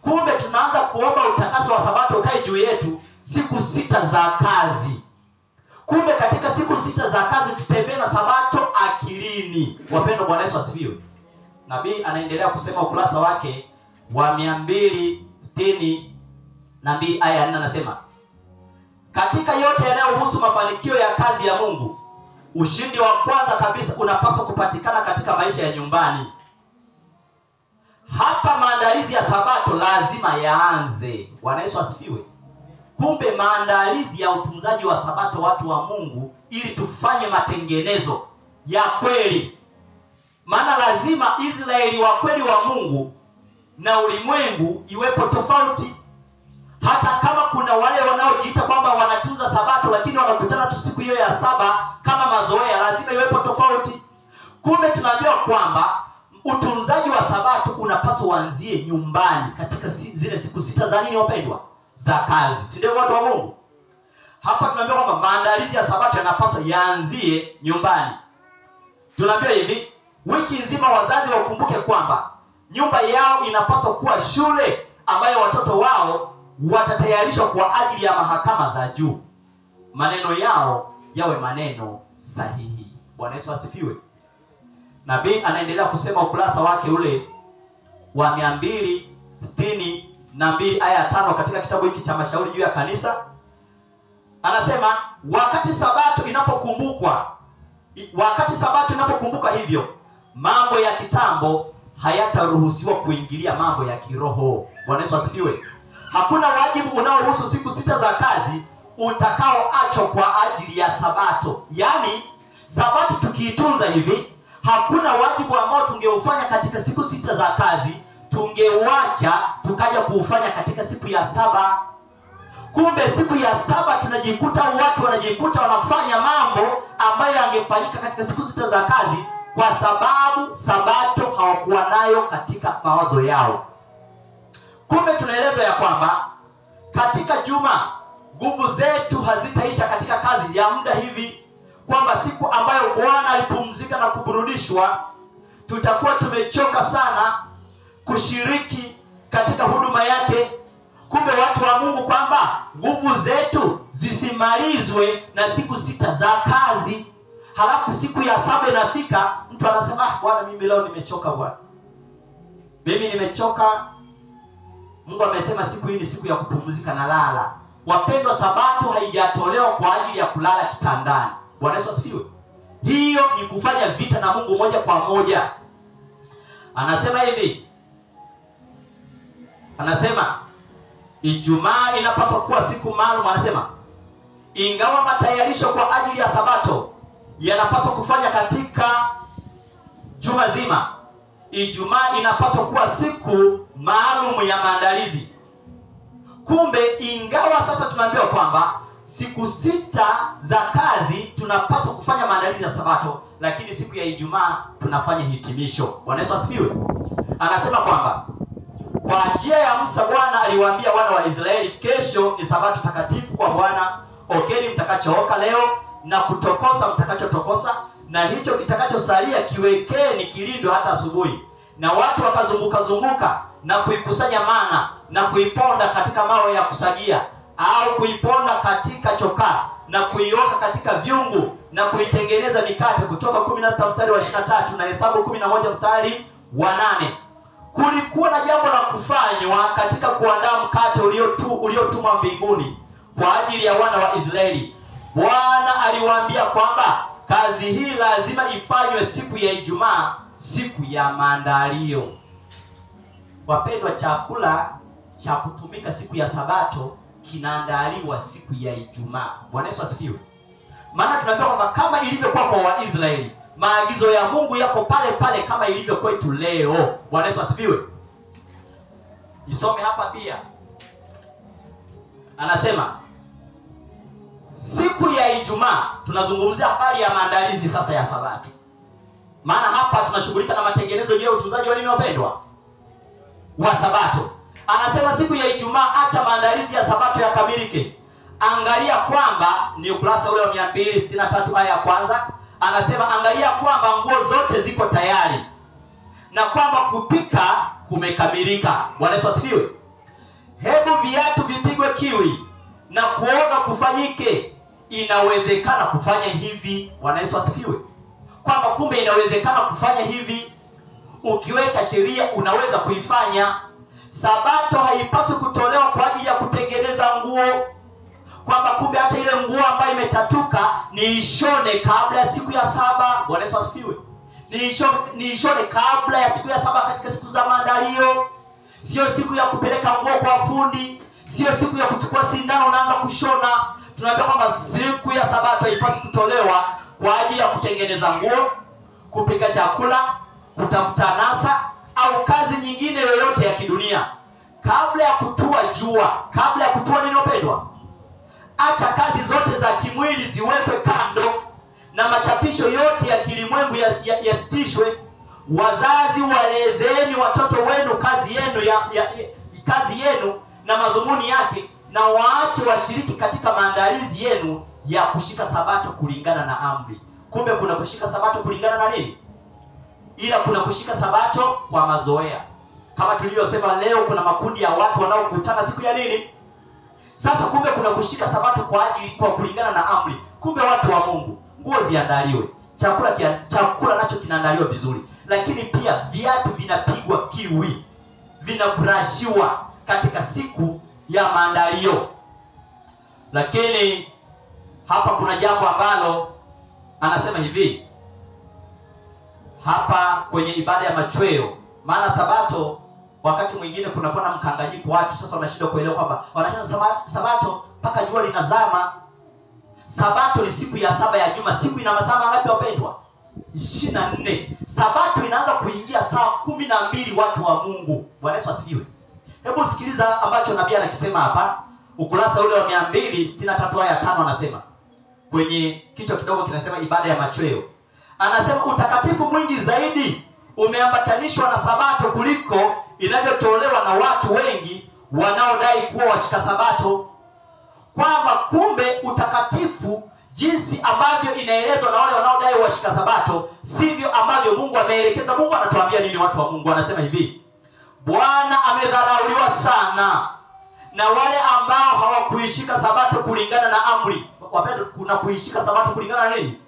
Kumbe tunaanza kuomba utakaso wa sabato ukae juu yetu siku 6 za kazi. Kumbe katika siku 6 za kazi tutembee na sabato akilini. Wapendwa, Bwana Yesu asifiwe. Nabii anaendelea kusema ukurasa wake wa 262 aya 4, anasema katika yote yanayohusu mafanikio ya kazi ya Mungu, ushindi wa kwanza kabisa unapaswa kupatikana katika maisha ya nyumbani. Hapa maandalizi ya sabato lazima yaanze. Bwana Yesu asifiwe. Kumbe maandalizi ya utunzaji wa sabato, watu wa Mungu, ili tufanye matengenezo ya kweli. Maana lazima Israeli wa kweli wa Mungu na ulimwengu iwepo tofauti. Hata kama kuna wale wanaojiita kwamba wanatunza sabato lakini wanakutana tu siku hiyo ya saba kama mazoea, lazima iwepo tofauti. Kumbe tunaambiwa kwamba utunzaji wa sabato unapaswa uanzie nyumbani katika zile siku sita za nini wapendwa? Za kazi. Si ndio watu wa Mungu? Hapa tunaambiwa kwamba maandalizi ya sabato yanapaswa yaanzie nyumbani. Tunaambiwa hivi, wiki nzima wazazi wakumbuke kwamba nyumba yao inapaswa kuwa shule ambayo watoto wao watatayarishwa kwa ajili ya mahakama za juu. Maneno yao yawe maneno sahihi. Bwana Yesu asifiwe. Nabii anaendelea kusema ukurasa wake ule wa 262 aya 5 katika kitabu hiki cha Mashauri juu ya Kanisa. Anasema wakati sabato inapokumbukwa hivyo, mambo ya kitambo hayataruhusiwa kuingilia mambo ya kiroho. Bwana Yesu asifiwe. Hakuna wajibu unaohusu siku sita za kazi utakaoachwa kwa ajili ya sabato. Yaani sabato tukiitunza hivi, hakuna wajibu ambao tungeufanya katika siku sita za kazi tungeuacha tukaja kuufanya katika siku ya saba. Kumbe siku ya saba watu wanajikuta wanafanya mambo ambayo yangefanyika katika siku sita za kazi, kwa sababu sabato hawakuwa nayo katika mawazo yao. Kumbe tunaelezwa ya kwamba katika juma nguvu zetu hazitaisha katika kazi ya muda hivi, kwamba siku ambayo Bwana alipumzika na kuburudishwa tutakuwa tumechoka sana kushiriki katika huduma yake. Kumbe watu wa Mungu, kwamba nguvu zetu zisimalizwe na siku sita za kazi. Halafu siku ya saba inafika, mtu anasema Bwana, mimi leo nimechoka Bwana. Mimi nimechoka. Mungu amesema siku hii ni siku ya kupumzika na lala. Wapendwa, sabato haijatolewa kwa ajili ya kulala kitandani. Bwana Yesu asifiwe. Hiyo ni kufanya vita na Mungu moja kwa moja. Anasema hivi. Anasema Ijumaa inapaswa kuwa siku maalum. Anasema ingawa matayarisho kwa ajili ya sabato yanapaswa kufanya katika juma zima, Ijumaa inapaswa kuwa siku maalum ya maandalizi. Kumbe ingawa sasa tunaambiwa kwamba siku sita za kazi tunapaswa kufanya maandalizi ya sabato, lakini siku ya Ijumaa tunafanya hitimisho. Bwana Yesu asifiwe. Anasema kwamba kwa njia ya Musa Bwana aliwaambia wana wa Israeli, kesho ni sabato takatifu kwa Bwana. Okeni mtakachooka leo na kutokosa mtakachotokosa, na hicho kitakachosalia kiwekeni kilindwe hata asubuhi. Na watu wakazunguka na kuikusanya mana na kuiponda katika mawe ya kusagia, au kuiponda katika chokaa na kuioka katika vyungu na kuitengeneza mikate. Kutoka 16 mstari wa 23 na Hesabu 11 mstari wa 8. Kulikuwa na jambo la kufanywa katika kuandaa mkate uliotumwa mbinguni kwa ajili ya wana wa Israeli. Bwana aliwaambia kwamba kazi hii lazima ifanywe siku ya Ijumaa, siku ya maandalio. Wapendwa, chakula cha kutumika siku ya sabato kinaandaliwa siku ya Ijumaa. Bwana Yesu asifiwe. Maana tunaambiwa kwamba kama ilivyokuwa kwa Waisraeli, maagizo ya Mungu yako pale pale kama ilivyo kwetu leo. Bwana Yesu asifiwe. Nisome hapa pia. Anasema siku ya Ijumaa, tunazungumzia habari ya maandalizi sasa ya sabato. Maana hapa tunashughulika na matengenezo juu ya utunzaji wa nini wapendwa? Wa sabato. Anasema siku ya Ijumaa acha maandalizi ya sabato yakamilike. Angalia kwamba ni ukurasa ule wa 263 aya ya kwanza. Anasema angalia kwamba nguo zote ziko tayari na kwamba kupika kumekamilika. Bwana Yesu asifiwe. Hebu viatu vipigwe kiwi na kuoga kufanyike. Inawezekana kufanya hivi. Bwana Yesu asifiwe. Kwamba kumbe inawezekana kufanya hivi. Ukiweka sheria unaweza kuifanya. Sabato haipaswi kutolewa kwa ajili ya kutengeneza nguo, kwamba kumbe hata ile nguo ambayo imetatuka, niishone kabla ya siku ya saba. Bwana Yesu asifiwe. Niishone kabla ya siku ya saba katika siku za maandalio. Sio siku ya kupeleka nguo kwa fundi, sio siku ya kuchukua sindano unaanza kushona. Tunaambia kwamba siku ya Sabato haipaswi kutolewa kwa ajili ya kutengeneza nguo, kupika chakula, kutafuta nasa au kazi nyingine yoyote ya kidunia. Kabla ya kutua jua, kabla ya kutua nini wapendwa? Acha kazi zote za kimwili ziwekwe kando na machapisho yote ya kilimwengu yasitishwe. Wazazi, walezeni watoto wenu kazi yenu na madhumuni yake, na waache washiriki katika maandalizi yenu ya kushika Sabato kulingana na amri. Kumbe kuna kushika Sabato kulingana na nini? Ila kuna kushika Sabato kwa mazoea. Kama tulivyosema, leo kuna makundi ya watu wanaokutana siku ya nini? Sasa kumbe kuna kushika Sabato kwa kulingana na amri. Kumbe watu wa Mungu, nguo ziandaliwe, chakula nacho kinaandaliwa vizuri, lakini pia viatu vinapigwa kiwi, vinabrashiwa katika siku ya maandalio. Lakini hapa kuna jambo ambalo anasema hivi hapa kwenye ibada ya machweo. Maana Sabato wakati mwingine kunakuwa na mkanganyiko, watu sasa wanashindwa kuelewa kwamba wanasema Sabato mpaka jua linazama. Sabato ni siku ya saba ya juma. Siku ina masaa ngapi wapendwa? 24. Sabato inaanza kuingia saa 12, watu wa Mungu. Bwana Yesu asifiwe. Hebu sikiliza ambacho nabii anakisema hapa, ukurasa ule wa 263 aya 5. Anasema kwenye kichwa kidogo kinasema ibada ya machweo. Anasema utakatifu mwingi zaidi umeambatanishwa na Sabato kuliko inavyotolewa na watu wengi wanaodai kuwa washika Sabato. Kwamba kumbe utakatifu jinsi ambavyo inaelezwa na wale wanaodai washika Sabato sivyo ambavyo Mungu ameelekeza. Mungu anatuambia nini watu wa Mungu? Anasema hivi: Bwana amedharauliwa sana na wale ambao hawakuishika Sabato kulingana na amri. Wapendwa, kuna kuishika Sabato kulingana na nini?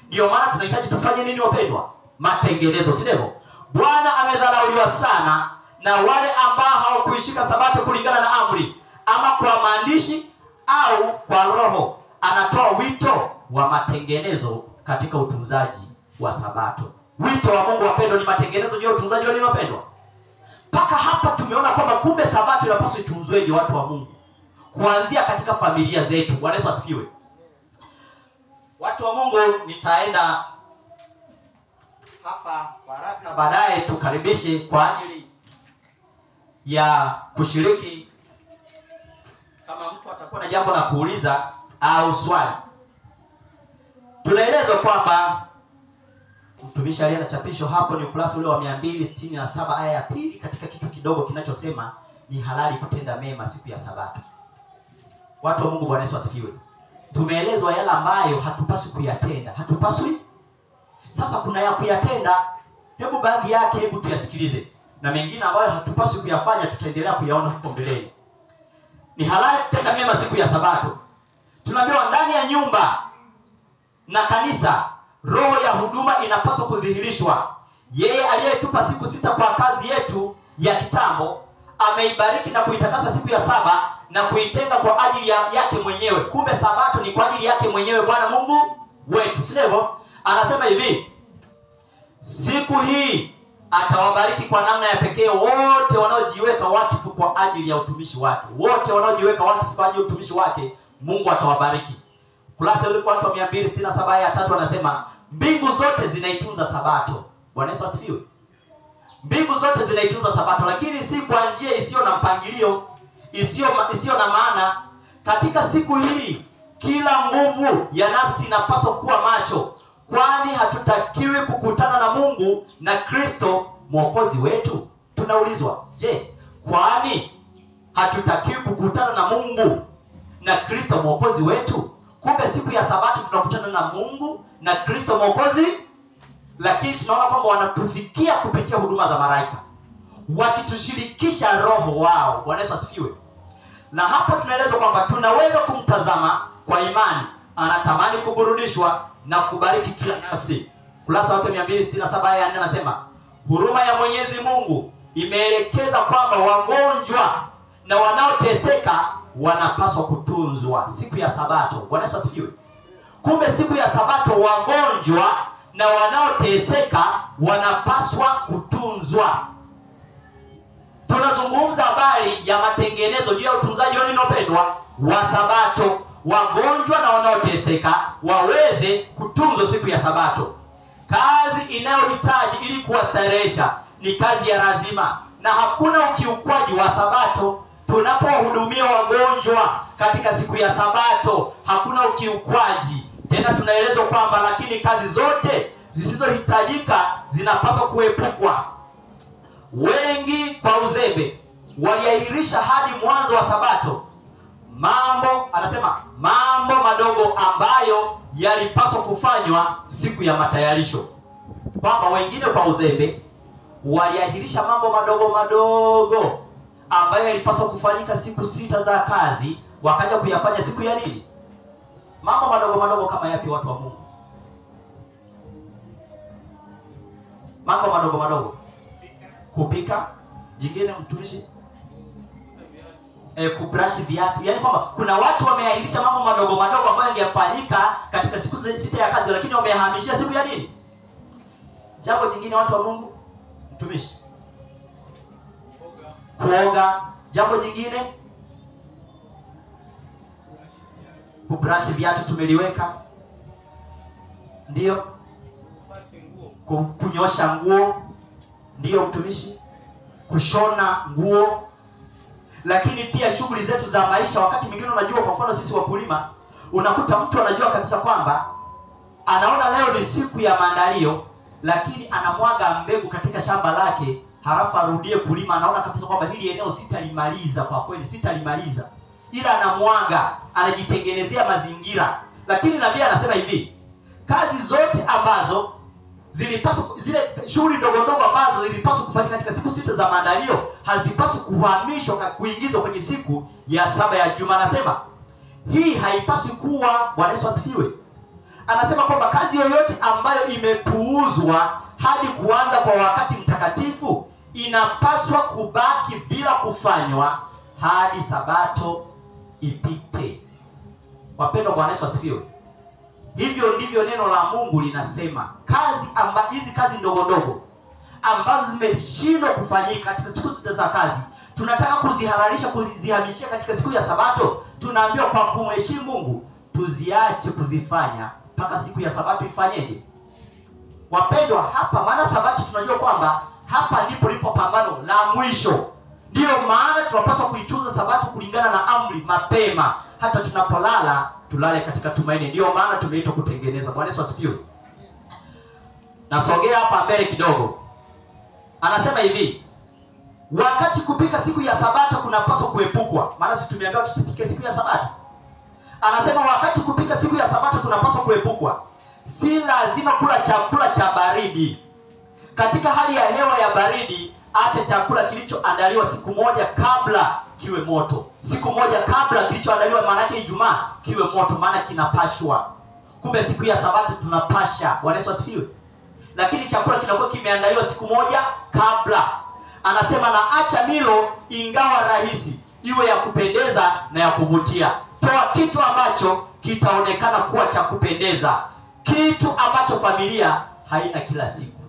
Ndio maana tunahitaji tufanye nini wapendwa? Matengenezo, si ndivyo? Bwana amedharauliwa sana na wale ambao hawakuishika Sabato kulingana na amri, ama kwa maandishi au kwa roho. Anatoa wito wa matengenezo katika utunzaji wa Sabato. Wito wa Mungu wapendwa ni matengenezo juu ya utunzaji wa nini wapendwa? Mpaka hapa tumeona kwamba kumbe Sabato inapaswa itunzweje watu wa Mungu, kuanzia katika familia zetu. Bwana Yesu asifiwe. Watu wa Mungu, nitaenda hapa haraka, baadaye tukaribishe kwa ajili ya kushiriki. Kama mtu atakuwa na jambo la kuuliza au swali. Tunaelezwa kwamba mtumishi aliye na chapisho hapo ni ukurasa ule wa 267 aya ya 2 katika kitu kidogo kinachosema ni halali kutenda mema siku ya Sabato. Watu wa Mungu, Bwana Yesu asifiwe. Tumeelezwa yale ambayo hatupaswi kuyatenda. Hatupaswi. Sasa kuna ya kuyatenda. Hebu baadhi yake hebu tuyasikilize. Na mengine ambayo hatupaswi kuyafanya tutaendelea kuyaona huko mbeleni. Ni halali kutenda mema siku ya Sabato. Tunaambiwa ndani ya nyumba na kanisa roho ya huduma inapaswa kudhihirishwa. Yeye aliyetupa siku 6 kwa kazi yetu ya kitambo ameibariki na kuitakasa siku ya saba na kuitenga kwa ajili yake mwenyewe. Kumbe Sabato ni kwa ajili yake mwenyewe Bwana Mungu wetu, si ndivyo? Anasema hivi: siku hii atawabariki kwa namna ya pekee wote wanaojiweka wakifu kwa ajili ya utumishi wake. Wote wanaojiweka wakifu kwa ajili ya utumishi wake Mungu atawabariki. Kurasa ile kwa 267 aya 3 anasema mbingu zote zinaitunza Sabato. Bwana Yesu asifiwe. Mbingu zote zinaitunza Sabato, lakini si kwa njia isiyo na mpangilio, isiyo na maana. Katika siku hii kila nguvu ya nafsi inapaswa kuwa macho, kwani hatutakiwi kukutana na Mungu na Kristo Mwokozi wetu. Tunaulizwa, je, kwani hatutakiwi kukutana na Mungu na Kristo Mwokozi wetu? Kumbe siku ya Sabato tunakutana na Mungu na Kristo Mwokozi, lakini tunaona kwamba wanatufikia kupitia huduma za malaika wakitushirikisha roho wao. Bwana Yesu asifiwe. Na hapa tunaelezwa kwamba tunaweza kumtazama kwa imani. Anatamani kuburudishwa na kubariki kila nafsi. Kurasa wake 267 aya 4 anasema huruma ya Mwenyezi Mungu imeelekeza kwamba wagonjwa na wanaoteseka wanapaswa kutunzwa siku ya Sabato. Bwana Yesu asifiwe. Kumbe siku ya sabato wagonjwa na wanaoteseka wanapaswa kutunzwa. Tunazungumza habari ya matengenezo juu ya utunzaji wa nini wapendwa? Wa sabato. Wagonjwa na wanaoteseka waweze kutunzwa siku ya sabato. Kazi inayohitaji ili kuwastarehesha ni kazi ya lazima, na hakuna ukiukwaji wa sabato. Tunapowahudumia wagonjwa katika siku ya sabato hakuna ukiukwaji. Tena tunaelezwa kwamba lakini kazi zote zisizohitajika zinapaswa kuepukwa. Wengi kwa uzembe waliahirisha hadi mwanzo wa sabato mambo madogo ambayo yalipaswa kufanywa siku ya matayarisho. Kwamba wengine kwa uzembe waliahirisha mambo madogo ambayo yalipaswa kufanyika siku 6 za kazi, wakaja kuyafanya siku ya nini? Mambo madogo kama yapi watu wa Mungu? Mambo madogo. Kupika, jingine mtumishi, kubrush viatu. Yaani kwamba kuna watu wameahirisha mambo madogo ambayo yangefanyika katika siku 6 ya kazi, lakini wamehamishia siku ya nini? Jambo jingine watu wa Mungu, mtumishi, kuoga. Jambo jingine, kubrush viatu tumeliweka. Ndio. Kunyosha nguo. Ndio mtumishi. Kushona nguo. Lakini pia shughuli zetu za maisha, wakati mwingine unajua, kwa mfano sisi wakulima, unakuta mtu anajua kabisa kwamba anaona leo ni siku ya maandalio, lakini anamwaga mbegu katika shamba lake, halafu arudie kulima. Anaona kabisa kwamba hili eneo sitalimaliza, kwa kweli sitalimaliza, ila anamwaga, anajitengenezea mazingira. Lakini nabii anasema hivi, kazi zote ambazo zilipaswa, zile shughuli ndogo ambazo zilipaswa kufanyika katika siku 6 za maandalio hazipaswi kuhamishwa kuingizwa kwenye siku ya 7 ya juma. Anasema hii haipaswi kuwa. Bwana Yesu asifiwe. Anasema kwamba kazi yoyote ambayo imepuuzwa hadi kuanza kwa wakati mtakatifu inapaswa kubaki bila kufanywa hadi sabato ipite. Wapendwa, Bwana Yesu asifiwe. Hivyo ndivyo neno la Mungu linasema. Hizi kazi ndogo ambazo zimeshindwa kufanyika katika siku 6 za kazi, tunataka kuzihalalisha, kuzihamishia katika siku ya sabato. Tunaambiwa kwa kumheshimu Mungu tuziache kuzifanya mpaka siku ya sabato ifanyeje? Wapendwa, hapa maana sabato tunajua kwamba hapa ndipo lipo pambano la mwisho. Ndiyo maana tunapaswa kuitunza sabato kulingana na amri mapema. Hata tunapolala tulale katika tumaini. Ndiyo maana tumeitwa kutengeneza. Bwana Yesu asifiwe. Nasogea hapa mbele kidogo. Anasema hivi, wakati kupika siku ya sabato kunapaswa kuepukwa. Maana sisi tumeambiwa tusipike siku ya sabato. Anasema wakati kupika siku ya sabato kunapaswa kuepukwa. Si lazima kula chakula cha baridi. Katika hali ya hewa ya baridi, acha chakula kilichoandaliwa siku moja kabla kiwe moto. Siku moja kabla kilichoandaliwa, maana yake Ijumaa, kiwe moto, maana kinapashwa. Kumbe siku ya sabato tunapasha. Bwana Yesu asifiwe. Lakini chakula kinakuwa kimeandaliwa siku moja kabla. Anasema na acha milo ingawa rahisi iwe ya kupendeza na ya kuvutia. Toa kitu ambacho kitaonekana kuwa cha kupendeza, kitu ambacho familia haina kila siku.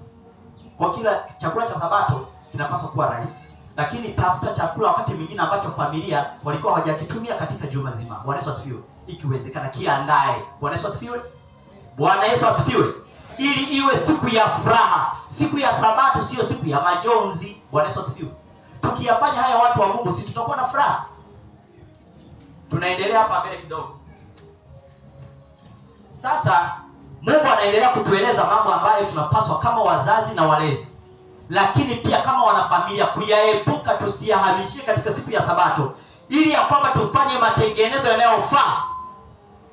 Kwa kila chakula cha sabato kinapaswa kuwa rahisi, lakini tafuta chakula wakati mwingine ambacho familia walikuwa hawajakitumia katika juma zima. Bwana Yesu asifiwe. Ikiwezekana kiandae. Bwana Yesu asifiwe. Bwana Yesu asifiwe. Ili iwe siku ya furaha. Siku ya sabato sio siku ya majonzi. Bwana Yesu asifiwe. Tukiyafanya haya watu wa Mungu, si tutakuwa na furaha? Tunaendelea hapa mbele kidogo. Sasa Mungu anaendelea kutueleza mambo ambayo tunapaswa kama wazazi na walezi, lakini pia kama wanafamilia kuyaepuka, tusiyahamishie katika siku ya sabato, ili ya kwamba tufanye matengenezo yanayofaa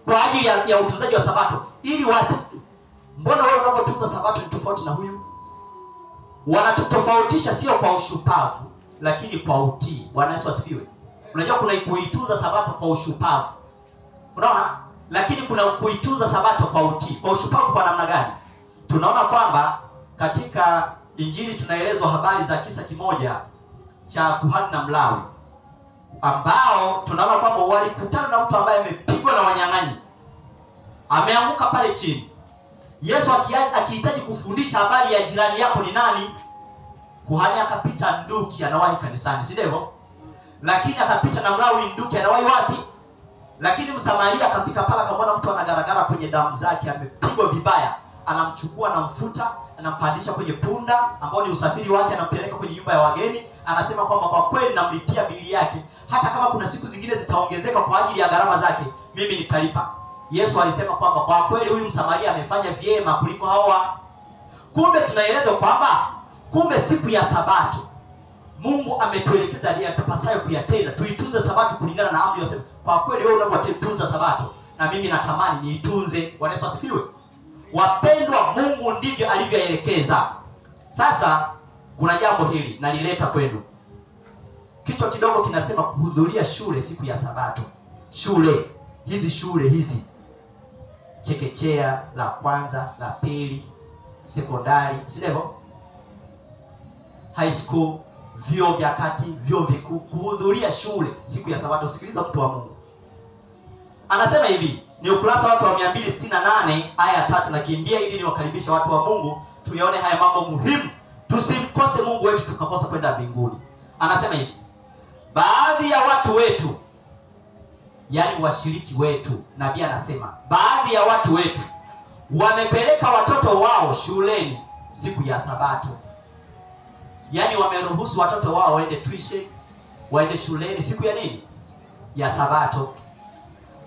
kwa ajili ya utunzaji wa sabato. Ili mbona wewe unapotunza sabato ni tofauti na huyu? Wanatutofautisha sio kwa ushupavu, lakini kwa utii. Bwana Yesu asifiwe. Unajua kuna kuitunza sabato kwa ushupavu, unaona, lakini kuna kuitunza sabato kwa utii. Kwa ushupavu kwa namna gani? Tunaona kwamba katika Injili tunaelezwa habari za kisa kimoja cha kuhani na Mlawi, ambao tunaona kwamba walikutana na mtu ambaye amepigwa na wanyang'anyi. ameanguka pale chini. Yesu akihitaji kufundisha habari ya jirani yako ni nani, kuhani akapita nduki anawahi kanisani, si ndivyo? Lakini akapita na Mlawi nduki anawahi wapi? Lakini Msamaria akafika pale akamwona mtu anagaragara kwenye damu zake, amepigwa vibaya, anamchukua, anamfuta, anampandisha kwenye punda ambao ni usafiri wake, anampeleka kwenye nyumba ya wageni. Anasema kwamba kwa kweli namlipia bili yake, hata kama kuna siku zingine zitaongezeka kwa ajili ya gharama zake, mimi nitalipa. Yesu alisema kwamba kwa kweli huyu Msamaria amefanya vyema kuliko hawa. Kumbe tunaelezwa kwamba kumbe siku ya Sabato Mungu ametuelekeza nia tupasayo kuyatenda, tuitunze Sabato kulingana na amri yosema. Kwa kweli wewe unapotunza Sabato, na mimi natamani niitunze. Bwana Yesu asifiwe. Wapendwa, Mungu ndivyo alivyoelekeza. Sasa kuna jambo hili nalileta kwenu. Kichwa kidogo kinasema kuhudhuria shule siku ya Sabato. Shule hizi chekechea, la kwanza, la pili, sekondari, si ndivyo? High school, vyuo vya kati, vyuo vikuu, kuhudhuria shule siku ya Sabato. Sikiliza mtu wa Mungu. Anasema hivi, ni ukurasa wake wa 268 aya 3, nakimbia ili niwakaribisha watu wa Mungu tuyaone haya mambo muhimu, tusimkose Mungu wetu tukakosa kwenda mbinguni. Anasema hivi, baadhi ya watu wetu, yani washiriki wetu, nabii anasema baadhi ya watu wetu wamepeleka watoto wao shuleni siku ya Sabato. Yani wameruhusu watoto wao waende tuition, waende shuleni siku ya nini? Ya Sabato.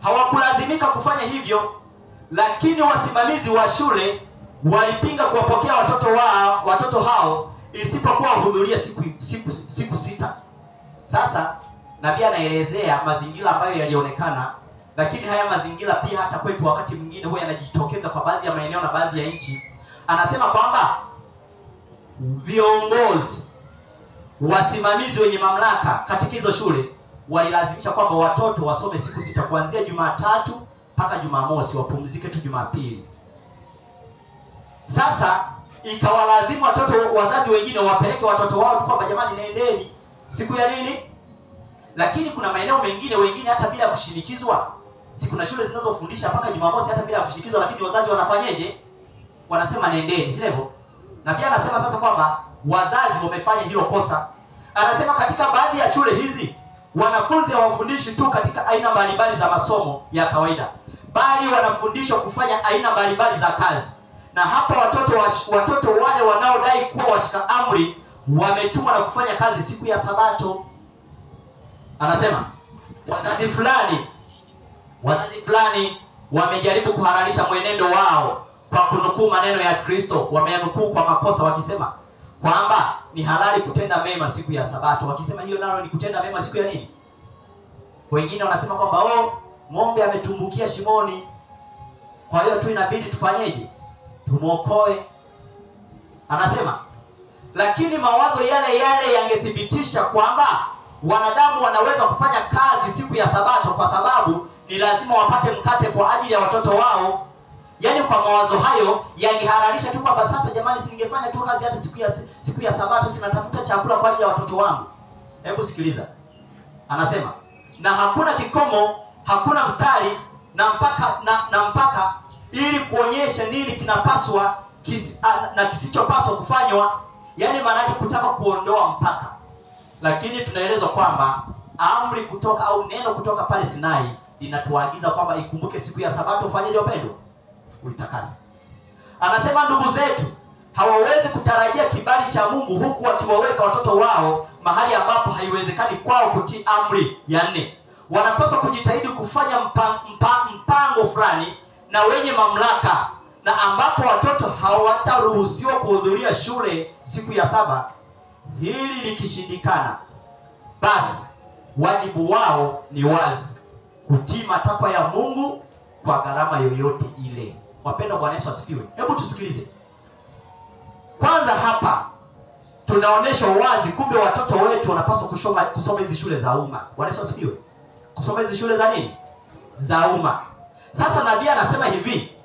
Hawakulazimika kufanya hivyo, lakini wasimamizi wa shule walipinga kuwapokea watoto hao isipokuwa wahudhurie siku 6. Sasa nabii anaelezea mazingira ambayo yalionekana, lakini haya mazingira pia hata kwetu wakati mwingine huwa yanajitokeza kwa baadhi ya maeneo na baadhi ya nchi. Anasema kwamba viongozi, wasimamizi wenye mamlaka katika hizo shule walilazimisha kwamba watoto wasome siku 6 kuanzia Jumatatu mpaka Jumamosi, wapumzike tu Jumapili. Sasa ikawalazimu wazazi wengine wapeleke watoto wao tu kwamba jamani nendeni siku ya nini? Lakini kuna maeneo mengine wengine hata bila kushinikizwa. Kuna shule zinazofundisha mpaka Jumamosi hata bila kushinikizwa, lakini wazazi wanafanyaje? Wanasema nendeni, si ndivyo? Na pia anasema sasa kwamba wazazi wamefanya hilo kosa. Anasema katika baadhi ya shule hizi wanafunzi hawafundishi tu katika aina mbalimbali za masomo ya kawaida, bali wanafundishwa kufanya aina mbalimbali za kazi. Na hapa watoto wale wanaodai kuwa washika amri wametumwa na kufanya kazi siku ya Sabato. Anasema wazazi fulani wamejaribu kuhalalisha mwenendo wao kwa kunukuu maneno ya Kristo. Wameyanukuu kwa makosa wakisema kwamba ni halali kutenda mema siku ya Sabato, wakisema hiyo nalo ni kutenda mema siku ya nini? Wengine wanasema kwamba ng'ombe ametumbukia shimoni, kwa hiyo tu inabidi tufanyeje? Tumuokoe. Anasema lakini mawazo yale yangethibitisha kwamba wanadamu wanaweza kufanya kazi siku ya Sabato kwa sababu ni lazima wapate mkate kwa ajili ya watoto wao. Yaani kwa mawazo hayo yangehalalisha tu kwamba sasa jamani, singefanya tu kazi hata siku ya Sabato, sinatafuta chakula kwa ajili ya watoto wangu. Hebu sikiliza. Anasema na hakuna kikomo, hakuna mstari na mpaka ili kuonyesha nini kinapaswa na kisichopaswa kufanywa. Yaani maana yake kutaka kuondoa mpaka. Lakini tunaelezwa kwamba amri kutoka au neno kutoka pale Sinai linatuagiza kwamba ikumbuke siku ya Sabato ufanyeje wapendwa? Uitakase. Anasema ndugu zetu hawawezi kutarajia kibali cha Mungu huku wakiwaweka watoto wao mahali ambapo haiwezekani kwao kutii amri ya 4. Wanapaswa kujitahidi kufanya mpango fulani na wenye mamlaka, na ambapo watoto hawataruhusiwa kuhudhuria shule siku ya 7. Hili likishindikana, basi wajibu wao ni wazi, kutii matakwa ya Mungu kwa gharama yoyote ile. Wapendwa, Bwana Yesu asifiwe. Hebu tusikilize. Kwanza hapa tunaonyeshwa wazi kumbe watoto wetu wanapaswa kusoma hizi shule za umma. Bwana Yesu asifiwe. Kusoma hizi shule za nini? Za umma. Sasa nabii anasema hivi,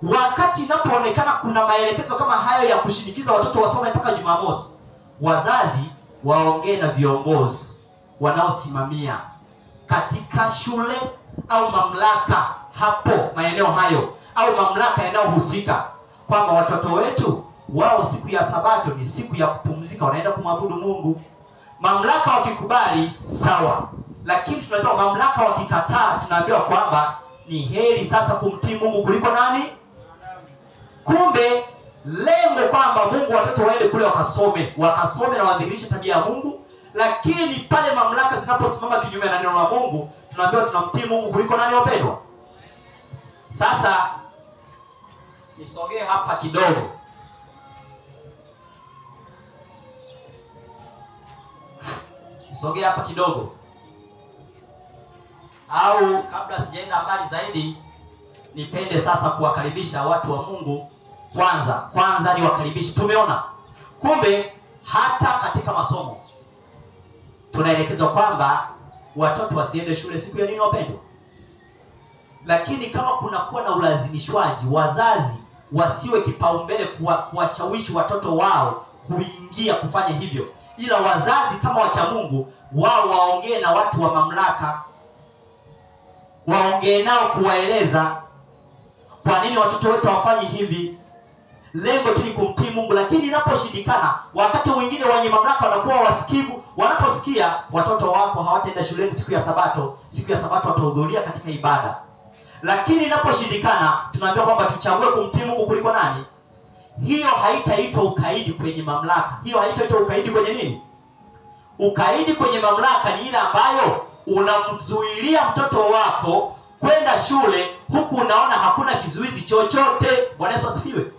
wakati inapoonekana kuna maelekezo kama hayo ya kushinikiza watoto wasome mpaka Jumamosi, wazazi waongee na viongozi wanaosimamia katika shule au mamlaka hapo maeneo hayo au mamlaka yanayohusika kwamba watoto wetu wao siku ya Sabato ni siku ya kupumzika, wanaenda kumwabudu Mungu. Mamlaka wakikubali sawa, lakini tunaambiwa mamlaka wakikataa, tunaambiwa kwamba ni heri sasa kumtii Mungu kuliko nani? Kumbe lengo kwamba Mungu watoto waende kule wakasome na wadhihirishe tabia ya Mungu, lakini pale mamlaka zinaposimama kinyume na neno la Mungu, tunaambiwa tunamtii Mungu kuliko nani, wapendwa? Sasa nisogee hapa kidogo. Au kabla sijaenda mbali zaidi, nipende sasa kuwakaribisha watu wa Mungu. Kwanza ni wakaribisha. Tumeona kumbe hata katika masomo tunaelekezwa kwamba watoto wasiende shule siku ya nini, wapendwa? Lakini kama kunakuwa na ulazimishwaji, wazazi wasiwe kipaumbele kuwashawishi watoto wao kuingia kufanya hivyo, ila wazazi kama wacha Mungu wao waongee na watu wa mamlaka, waongee nao kuwaeleza kwa nini watoto wetu hawafanyi hivi. Lengo tu ni kumtii Mungu, lakini inaposhindikana, wakati mwingine wenye mamlaka wanakuwa wasikivu. Wanaposikia watoto wako hawataenda shuleni siku ya Sabato, siku ya Sabato watahudhuria katika ibada. Lakini inaposhindikana, tunaambiwa kwamba tuchague kumtii Mungu kuliko nani? Hiyo haitaitwa ukaidi kwenye mamlaka. Hiyo haitaitwa ukaidi kwenye nini? Ukaidi kwenye mamlaka ni ile ambayo unamzuilia mtoto wako kwenda shule huku unaona hakuna kizuizi chochote. Bwana Yesu asifiwe.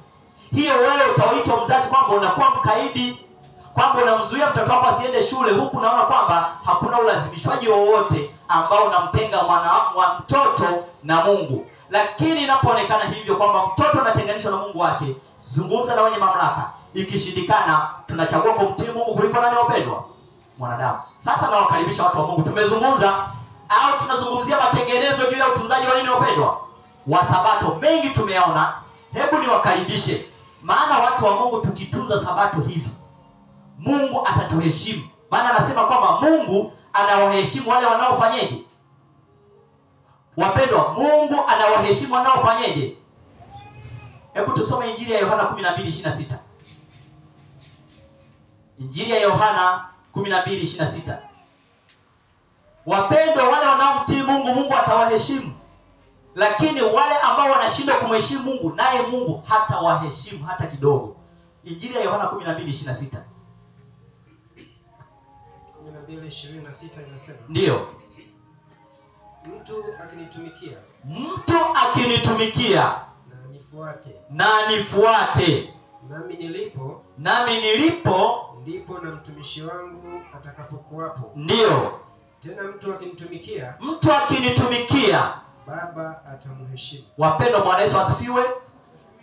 Hiyo wewe utaitwa mzazi kwamba unakuwa mkaidi, kwamba unamzuia mtoto wako asiende shule huku unaona kwamba hakuna ulazimishwaji wowote ambao unamtenga wa mtoto na Mungu. Lakini inapoonekana hivyo kwamba mtoto anatenganishwa na Mungu wake, zungumza na wenye mamlaka. Ikishindikana, tunachagua kumtii Mungu kuliko nani, wapendwa? Mwanadamu. Sasa nawakaribisha watu wa Mungu. Tumezungumza au tunazungumzia matengenezo juu ya utunzaji wa nini, wapendwa? Wa Sabato. Mengi tumeona. Hebu niwakaribishe. Maana watu wa Mungu tukitunza Sabato hivi, Mungu atatuheshimu. Maana anasema kwamba Mungu anawaheshimu wale wanaofanyeje? Wapendwa, Mungu anawaheshimu wanaofanyeje? Hebu tusome Injili ya Yohana 12:26. Injili ya Yohana 12:26. Wapendwa, wale wanaomtii Mungu, Mungu atawaheshimu. Lakini wale ambao wanashindwa kumheshimu Mungu, naye Mungu hatawaheshimu hata kidogo. Injili ya Yohana 12:26. 12:26 inasema. Ndio. Mtu akinitumikia na nifuate. Nami nilipo ndipo na mtumishi wangu atakapokuwapo. Ndio. Tena mtu akinitumikia Baba atamheshimu. Wapendwa, Bwana Yesu asifiwe.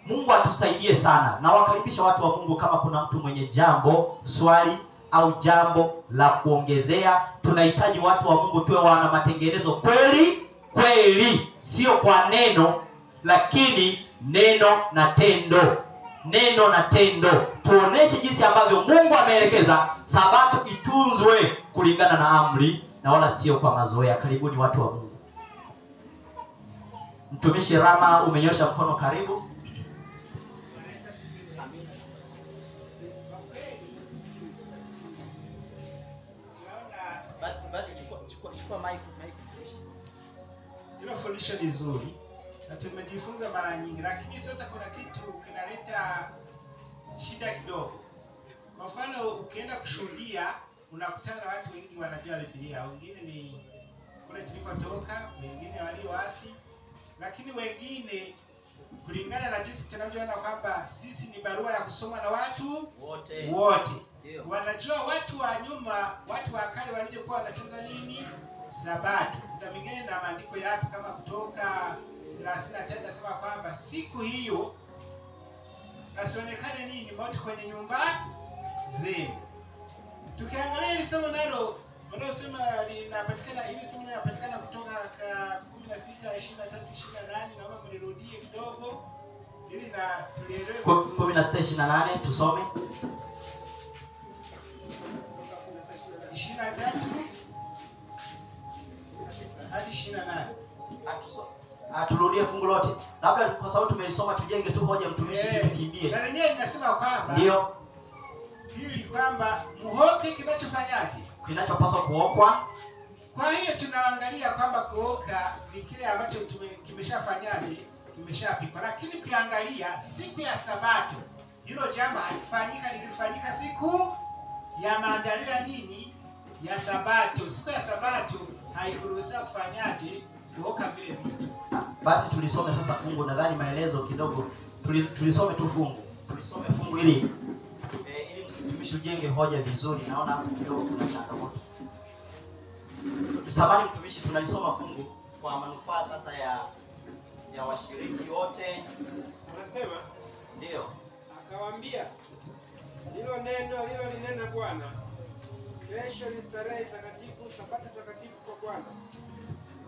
Mungu atusaidie sana. Na wakaribisha watu wa Mungu, kama kuna mtu mwenye swali au jambo la kuongezea. Tunahitaji watu wa Mungu tuwe wana matengenezo kweli, sio kwa neno, lakini neno na tendo. Tuoneshe jinsi ambavyo Mungu ameelekeza Sabato itunzwe kulingana na amri na wala sio kwa mazoea. Karibuni watu wa Mungu. Mtumishi Rama, umenyosha mkono, karibu. Basi chukua mic. Hilo fundisho ni zuri na tumejifunza mara nyingi, lakini sasa kuna kitu kinaleta shida kidogo. Kwa mfano, ukienda kushuhudia unakutana na watu wengi wanajua Biblia, wengine ni kule tulikotoka, wengine walioasi, lakini wengine kulingana na jinsi tunavyoona kwamba sisi ni barua ya kusoma na watu wote. Yeah. Wanajua watu wa nyuma, watu wa kale walikuwa wanatunza nini? Sabato. Ndio mingine na maandiko yapi kama Kutoka 35 nasema kwamba siku hiyo asionekane nini moto kwenye nyumba zenu. Tukiangalia ile somo nalo wanasema linapatikana, ile somo linapatikana Kutoka 16:23-28, naomba mnirudie kidogo ili na tulielewe. 16:28 tusome. 23 hadi 28. lote. Labda kwa sababu tumeisoma tujenge tu hoja mtumishi tukimbie. Na lenyewe inasema kwamba ndio hili kwamba muhoke kinachofanyaje? Kinachopaswa kuokwa. Kwa hiyo tunaangalia kwamba kuoka ni kile ambacho kimeshafanyaje, kimeshapikwa. Lakini ukiangalia siku ya Sabato, hilo jambo lilifanyika siku ya maandalio ya nini? Ya Sabato. Siku ya Sabato haikuruhusiwa kufanyaje? Kuoka vile vitu. Basi tulisome sasa fungu, nadhani maelezo kidogo. Tulisome tu fungu. Tulisome fungu ili mtumishi ujenge hoja vizuri. Naona hapo kidogo kuna changamoto. Samahani mtumishi, tunalisoma fungu kwa manufaa sasa ya washiriki wote. Anasema ndio. Akawaambia, hilo neno hilo linena Bwana, kesho ni starehe takatifu, Sabato takatifu kwa Bwana.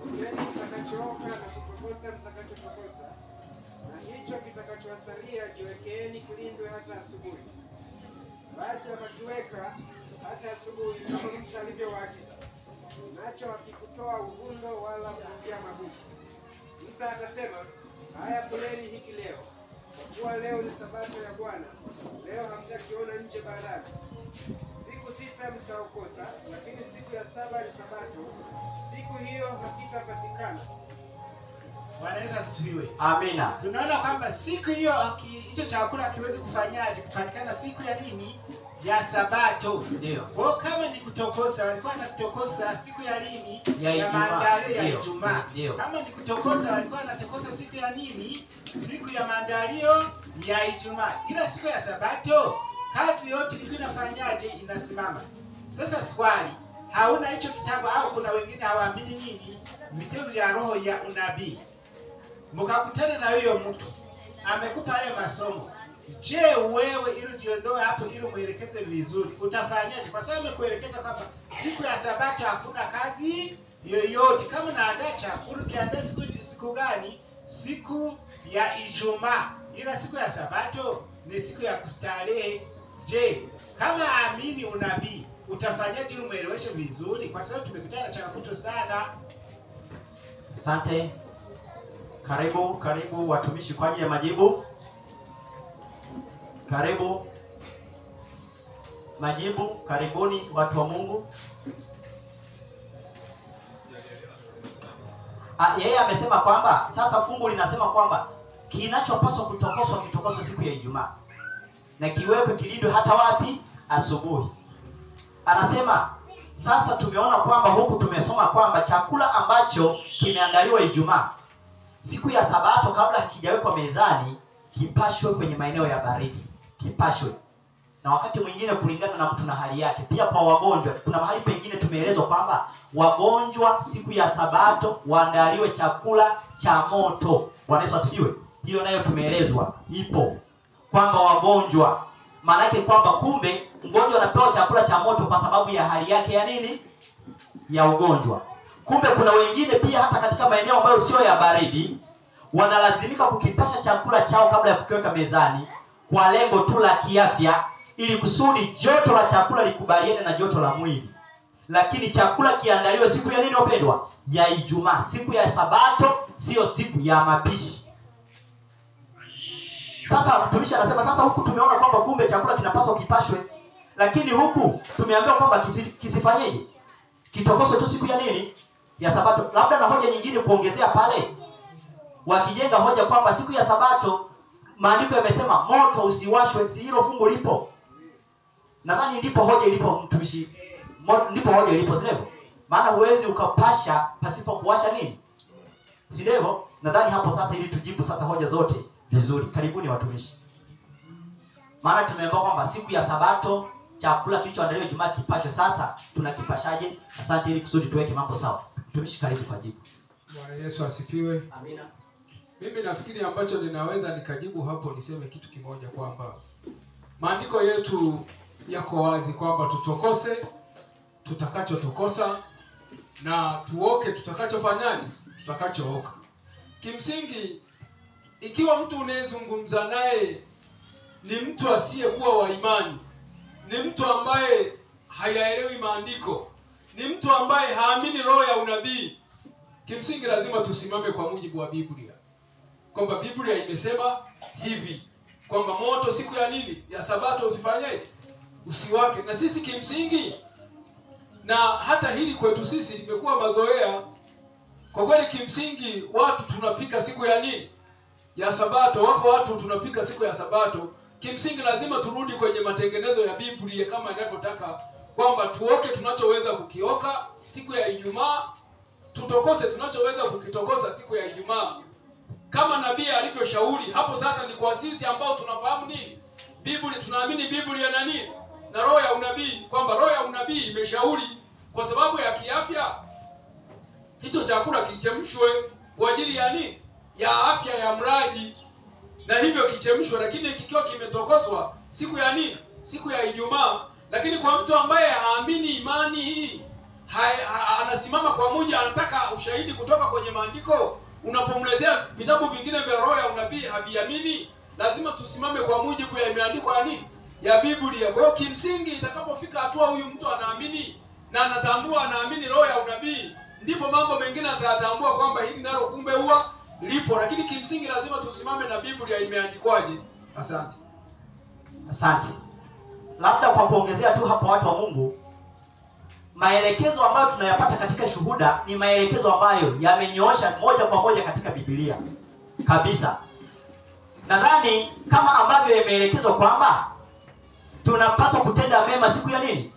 Ombeni mtakachooka na kutokosa mtakachotokosa, na hicho kitakachowasalia jiwekeeni kilindwe hata asubuhi. Basi wakakiweka hata asubuhi kama Musa alivyowaagiza, nacho hakikutoa uvundo wala kuingia magugu. Musa akasema, haya kuleni hiki leo, kwa kuwa leo ni Sabato ya Bwana, leo hamtakiona nje barani. Siku 6 mtaokota, lakini siku ya 7 ni Sabato, siku hiyo hakitapatikana. Bwana Yesu asifiwe. Amina. Tunaona kwamba siku hiyo hicho chakula hakiwezi kufanyaje kupatikana siku ya nini? Ya Sabato. Ndio. Kwa kama ni kutokosa, walikuwa wanatokosa siku ya nini? Ya maandalio ya Ijumaa. Kama ni kutokosa, walikuwa wanatokosa siku ya nini? Siku ya maandalio ya Ijumaa. Ila siku ya Sabato kazi yote ilikuwa inafanyaje? Inasimama. Sasa swali, hauna hicho kitabu au kuna wengine hawaamini nini? Vitabu vya roho ya unabii. Mkakutana na huyo mtu amekupa hayo masomo. Je, wewe ili jiondoe hapo ili muelekeze vizuri, utafanyaje? Kwa sababu amekuelekeza kwamba siku ya Sabato hakuna kazi yoyote. Kama naandaa chakula, ukiandaa siku gani? Siku ya Ijumaa. Ila siku ya Sabato ni siku ya kustarehe. Je, kama amini unabii, utafanyaje ili mueleweshe vizuri? Kwa sababu tumekutana na changamoto sana. Asante. Karibu watumishi kwa ajili ya majibu. Karibu majibu, karibuni watu wa Mungu. Yeye amesema kwamba sasa fungu linasema kwamba kinachopaswa kutokoswa kitokoswe siku ya Ijumaa, na kiwekwe kilindwe hata wapi? Asubuhi. Anasema sasa tumeona kwamba huku tumesoma kwamba chakula ambacho kimeandaliwa Ijumaa, siku ya Sabato kabla hakijawekwa mezani, kipashwe kwenye maeneo ya baridi. Kipashwe. Na wakati mwingine kulingana na mtu na hali yake. Pia kwa wagonjwa, kuna mahali pengine tumeelezwa kwamba wagonjwa siku ya Sabato waandaliwe chakula cha moto. Bwana Yesu asifiwe. Hiyo nayo tumeelezwa ipo. Kwamba wagonjwa, maana yake kwamba kumbe mgonjwa anapewa chakula cha moto kwa sababu ya hali yake ya nini? Ya ugonjwa. Kumbe kuna wengine pia hata katika maeneo ambayo sio ya baridi wanalazimika kukipasha chakula chao kabla ya kukiweka mezani kwa lengo tu la kiafya, ili kusudi joto la chakula likubaliane na joto la mwili. Lakini chakula kiandaliwe siku ya nini wapendwa? Ya Ijumaa. Siku ya Sabato sio siku ya mapishi. Sasa mtumishi anasema sasa huku tumeona kwamba kumbe chakula kinapaswa kipashwe, lakini huku tumeambiwa kwamba kisifanyeje? Kitokoswe tu siku ya nini? Ya Sabato. Labda na hoja nyingine kuongezea pale, wakijenga hoja kwamba siku ya Sabato maandiko yamesema moto usiwashwe, si hilo fungu lipo? Nadhani ndipo hoja ilipo mtumishi. Ndipo hoja ilipo, sivyo? Maana huwezi ukapasha pasipo kuwasha nini? Sivyo? Nadhani hapo sasa ili tujibu sasa hoja zote vizuri. Karibuni watumishi. Maana tumeambiwa kwamba siku ya Sabato chakula kilichoandaliwa Ijumaa kipashwe. Sasa tunakipashaje? Asante, ili kusudi tuweke mambo sawa. Mtumishi karibu kujibu. Bwana Yesu asifiwe. Amina. Mimi nafikiri ambacho ninaweza nikajibu hapo niseme kitu kimoja kwamba maandiko yetu yako wazi kwamba tutokose tutakachotokosa na tuoke tutakachofanyaje? Tutakachooka. Kimsingi ikiwa mtu unayezungumza naye ni mtu asiyekuwa wa imani, ni mtu ambaye hayaelewi maandiko, ni mtu ambaye haamini roho ya unabii, kimsingi lazima tusimame kwa mujibu wa Biblia. kwamba Biblia imesema hivi kwamba moto siku ya nini? Ya Sabato usifanye, usiwake. Na sisi kimsingi, na hata hili kwetu sisi limekuwa mazoea. Kwa kweli kimsingi watu tunapika siku ya nini? Ya Sabato. Wako watu tunapika siku ya Sabato. Kimsingi lazima turudi kwenye matengenezo ya Biblia kama inavyotaka kwamba tuoke tunachoweza kukioka siku ya Ijumaa, tutokose tunachoweza kukitokosa siku ya Ijumaa, kama nabii alivyoshauri. Hapo sasa ni kwa sisi ambao tunafahamu nini Biblia, tunaamini Biblia na nini na roho ya unabii, kwamba roho ya unabii imeshauri kwa sababu ya kiafya hicho chakula kichemshwe kwa ajili ya nini? Ya afya ya mlaji, na hivyo kichemshwe, lakini kikiwa kimetokoswa siku ya nini? Siku ya Ijumaa. Lakini kwa mtu ambaye haamini imani hii, anasimama kwa moja, anataka ushahidi kutoka kwenye maandiko, unapomletea vitabu vingine vya roho ya unabii haviamini, lazima tusimame kwa mujibu ya imeandikwa ya nini? Ya Biblia. Kwa hiyo kimsingi itakapofika hatua huyu mtu anaamini na anatambua, anaamini roho ya unabii, ndipo mambo mengine atayatambua kwamba hili nalo kumbe huwa lipo. Lakini kimsingi lazima tusimame na Biblia imeandikwaje. Asante. Asante. Labda kwa kuongezea tu hapo, watu wa Mungu, maelekezo ambayo tunayapata katika shuhuda ni maelekezo ambayo yamenyoosha moja kwa moja katika Biblia kabisa. Nadhani kama ambavyo yameelekezwa kwamba tunapaswa kutenda mema siku ya nini?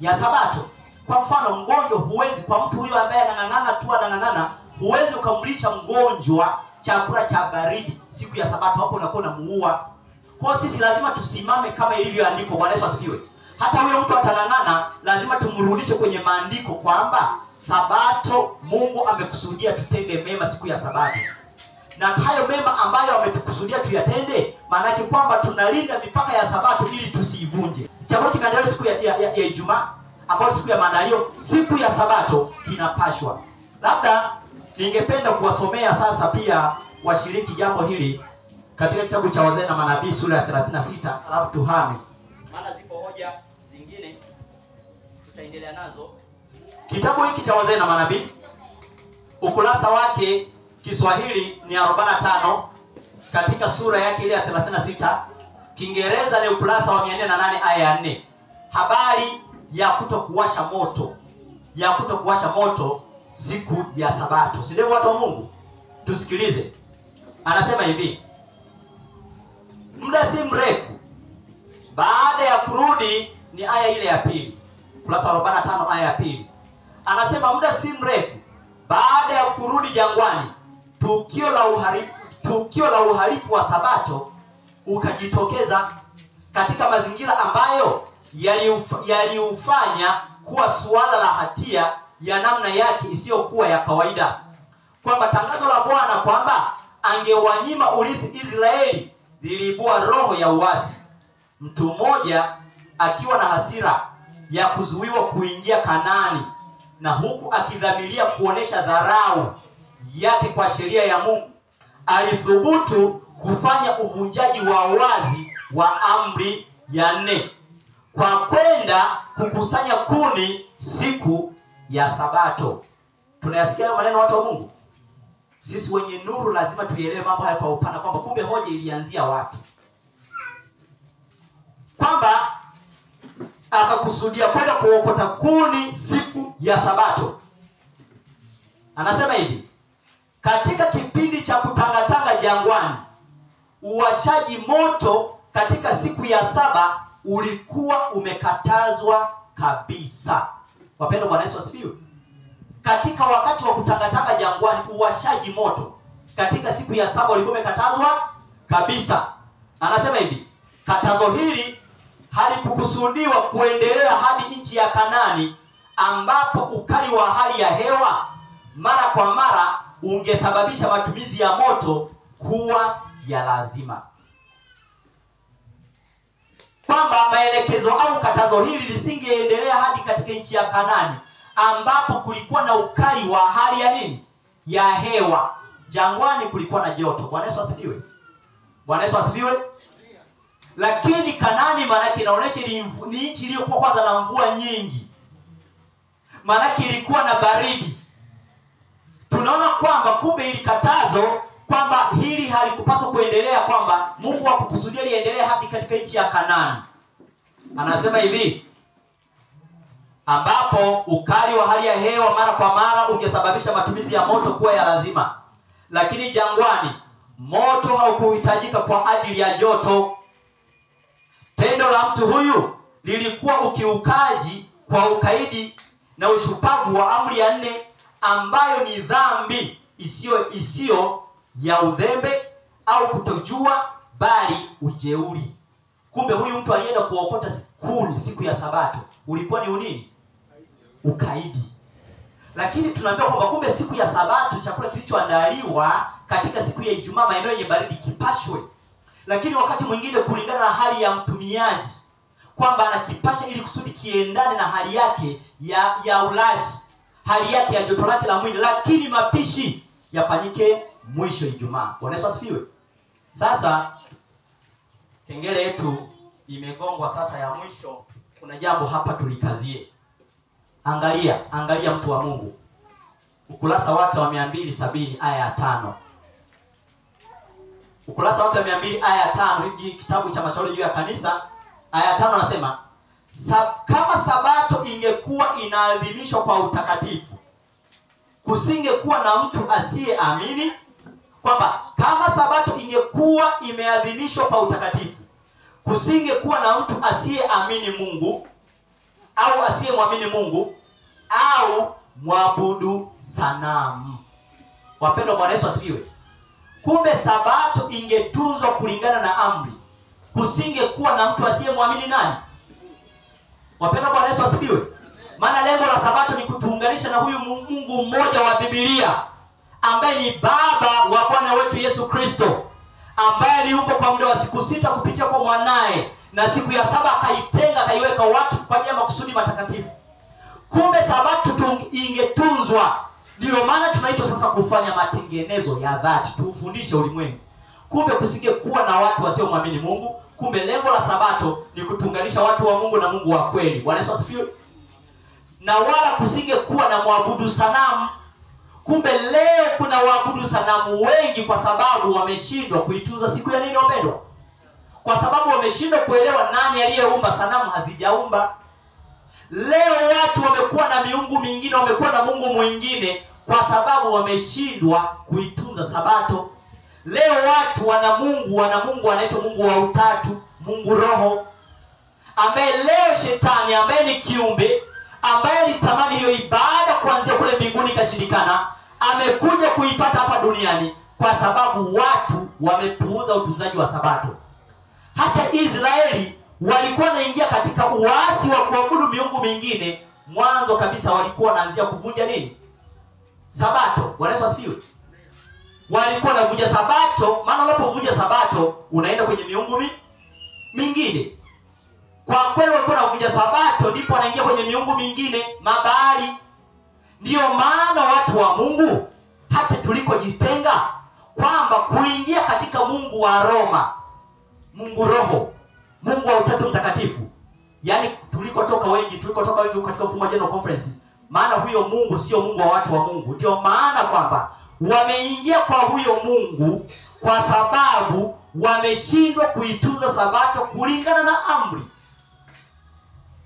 Ya Sabato. Kwa mfano, mgonjwa huwezi, kwa mtu huyo ambaye anang'ang'ana, huwezi ukamlisha mgonjwa chakula cha baridi siku ya Sabato, hapo unakuwa unamuua. Kwa sisi lazima tusimame kama ilivyoandikwa. Bwana Yesu asifiwe. Hata huyo mtu atang'ang'ana, lazima tumrudishe kwenye maandiko kwamba Sabato Mungu amekusudia tutende mema siku ya Sabato. Na hayo mema ambayo ametukusudia tuyatende, maana yake kwamba tunalinda mipaka ya Sabato ili tusiivunje. Chakula kimeandaliwa siku ya Ijumaa, ambayo siku ya maandalio, siku ya Sabato kinapashwa. Labda ningependa kuwasomea sasa pia washiriki jambo hili katika kitabu cha Wazee na Manabii sura ya 36, alafu tuhame, maana zipo hoja zingine tutaendelea nazo. Kitabu hiki cha Wazee na Manabii, ukurasa wake Kiswahili ni 45, katika sura yake ile ya 36. Kiingereza ni ukurasa wa 408 aya ya 4. Habari ya kutokuwasha moto, ya kutokuwasha moto siku ya Sabato. Si ndio watu wa Mungu? Tusikilize. Anasema hivi: muda si mrefu baada ya kurudi, ni aya ile ya pili, ukurasa wa 45 aya ya pili. Anasema muda si mrefu baada ya kurudi jangwani, tukio la uhalifu wa Sabato ukajitokeza katika mazingira ambayo yaliufanya kuwa suala la hatia ya namna yake isiyokuwa ya kawaida, kwamba tangazo la Bwana kwamba angewanyima urithi Israeli liliibua roho ya uasi. Mtu mmoja akiwa na hasira ya kuzuiwa kuingia Kanaani, na huku akidhamiria kuonesha dharau yake kwa sheria ya Mungu, alithubutu kufanya uvunjaji wa wazi wa amri ya 4 kwa kwenda kukusanya kuni siku ya Sabato. Tunayasikia maneno watu wa Mungu? Sisi wenye nuru lazima tuielewe mambo haya kwa upana, kwamba kumbe hoja ilianzia wapi, kwamba akakusudia kwenda kuokota kuni siku ya Sabato. Anasema hivi: katika kipindi cha kutangatanga jangwani, uwashaji moto katika siku ya saba ulikuwa umekatazwa kabisa. Wapendwa, Bwana Yesu asifiwe. Katika wakati wa kutangatanga jangwani, uwashaji moto katika siku ya saba ulikuwa umekatazwa kabisa. Anasema hivi: katazo hili halikukusudiwa kuendelea hadi nchi ya Kanaani, ambapo ukali wa hali ya hewa mara kwa mara ungesababisha matumizi ya moto kuwa ya lazima. Kwamba maelekezo au katazo hili lisingeendelea hadi katika nchi ya Kanaani, ambapo kulikuwa na ukali wa hali ya nini? Ya hewa. Jangwani kulikuwa na joto. Bwana Yesu asifiwe. Bwana Yesu asifiwe. Lakini Kanaani maana yake inaonyesha ni nchi iliyokuwa kwanza na mvua nyingi, maana yake ilikuwa na baridi. Tunaona kwamba kumbe ili katazo kwamba hili halikupaswa kuendelea, kwamba Mungu hakukusudia liendelee hadi katika nchi ya Kanaani. Anasema hivi, ambapo ukali wa hali ya hewa mara kwa mara ungesababisha matumizi ya moto kuwa ya lazima, lakini jangwani moto haukuhitajika kwa ajili ya joto. Tendo la mtu huyu lilikuwa ukiukaji kwa ukaidi na ushupavu wa amri ya 4, ambayo ni dhambi isiyo ya udhembe au kutojua, bali ujeuri. Kumbe huyu mtu alienda kuokota kuni siku ya Sabato ulikuwa ni unini? Ukaidi. Lakini tunaambiwa kwamba kumbe siku ya Sabato chakula kilichoandaliwa katika siku ya Ijumaa maeneo yenye baridi kipashwe. Lakini wakati mwingine kulingana na hali ya mtumiaji kwamba anakipasha ili kusudi kiendane na hali yake ya ulaji, hali yake ya joto lake la mwili, lakini mapishi yafanyike mwisho Ijumaa. Bwana Yesu asifiwe. Sasa kengele yetu imegongwa sasa ya mwisho. Kuna jambo hapa tulikazie. Angalia mtu wa Mungu. Ukurasa wake wa 270 aya ya 5. Ukurasa wake wa 200 aya ya 5, hiki kitabu cha Mashauri juu ya Kanisa, aya ya 5 anasema, kama Sabato ingekuwa inaadhimishwa kwa utakatifu, kusingekuwa na mtu asiyeamini. Kwamba kama Sabato ingekuwa imeadhimishwa kwa utakatifu, kusingekuwa na mtu asiyeamini Mungu au asiyemwamini Mungu au mwabudu sanamu. Wapendwa, Bwana Yesu asifiwe. Kumbe Sabato ingetunzwa kulingana na amri, kusingekuwa na mtu asiyemwamini nani? Wapendwa, Bwana Yesu asifiwe. Maana lengo la Sabato ni kutuunganisha na huyu Mungu mmoja wa Biblia, ambaye ni Baba wa Bwana wetu Yesu Kristo, ambaye aliumba kwa muda wa siku 6 kupitia kwa mwanae, na siku ya 7 akaitenga, akaiweka wakfu kwa ajili ya makusudi matakatifu. Kumbe Sabato ingetunzwa. Ndio maana tunaitwa sasa kufanya matengenezo ya dhati, tuufundishe ulimwengu. Kumbe kusingekuwa na watu wasiomwamini Mungu. Kumbe lengo la Sabato ni kutunganisha watu wa Mungu na Mungu wa kweli. Bwana Yesu asifiwe. Na wala kusingekuwa na mwabudu sanamu. Kumbe leo kuna waabudu sanamu wengi kwa sababu wameshindwa kuitunza siku ya nini, wapendwa? Kwa sababu wameshindwa kuelewa nani aliyeumba. Sanamu hazijaumba. Leo watu wamekuwa na miungu mingine, wamekuwa na Mungu mwingine kwa sababu wameshindwa kuitunza Sabato. Leo watu wana Mungu anaitwa Mungu wa utatu, Mungu Roho, ambaye leo shetani ambaye ni kiumbe ambaye alitamani hiyo ibada kuanzia kule mbinguni ikashindikana, amekuja kuipata hapa duniani kwa sababu watu wamepuuza utunzaji wa Sabato. Hata Israeli walikuwa wanaingia katika uasi wa kuabudu miungu mingine. Mwanzo kabisa walikuwa wanaanzia kuvunja nini? Sabato. Bwana Yesu asifiwe. Walikuwa wanavunja Sabato, maana unapovunja Sabato unaenda kwenye miungu mingine. Kwa kweli walikuwa wanavunja Sabato, ndipo wanaingia kwenye miungu mingine, Mabaali. Ndio maana watu wa Mungu hata tulikojitenga kwamba kuingia katika Mungu wa Roma, Mungu Roho, Mungu wa utatu mtakatifu, yani tulikotoka wengi katika mfumo wa General Conference, maana huyo Mungu sio Mungu wa watu wa Mungu. Ndio maana kwamba wameingia kwa huyo Mungu kwa sababu wameshindwa kuitunza Sabato kulingana na amri.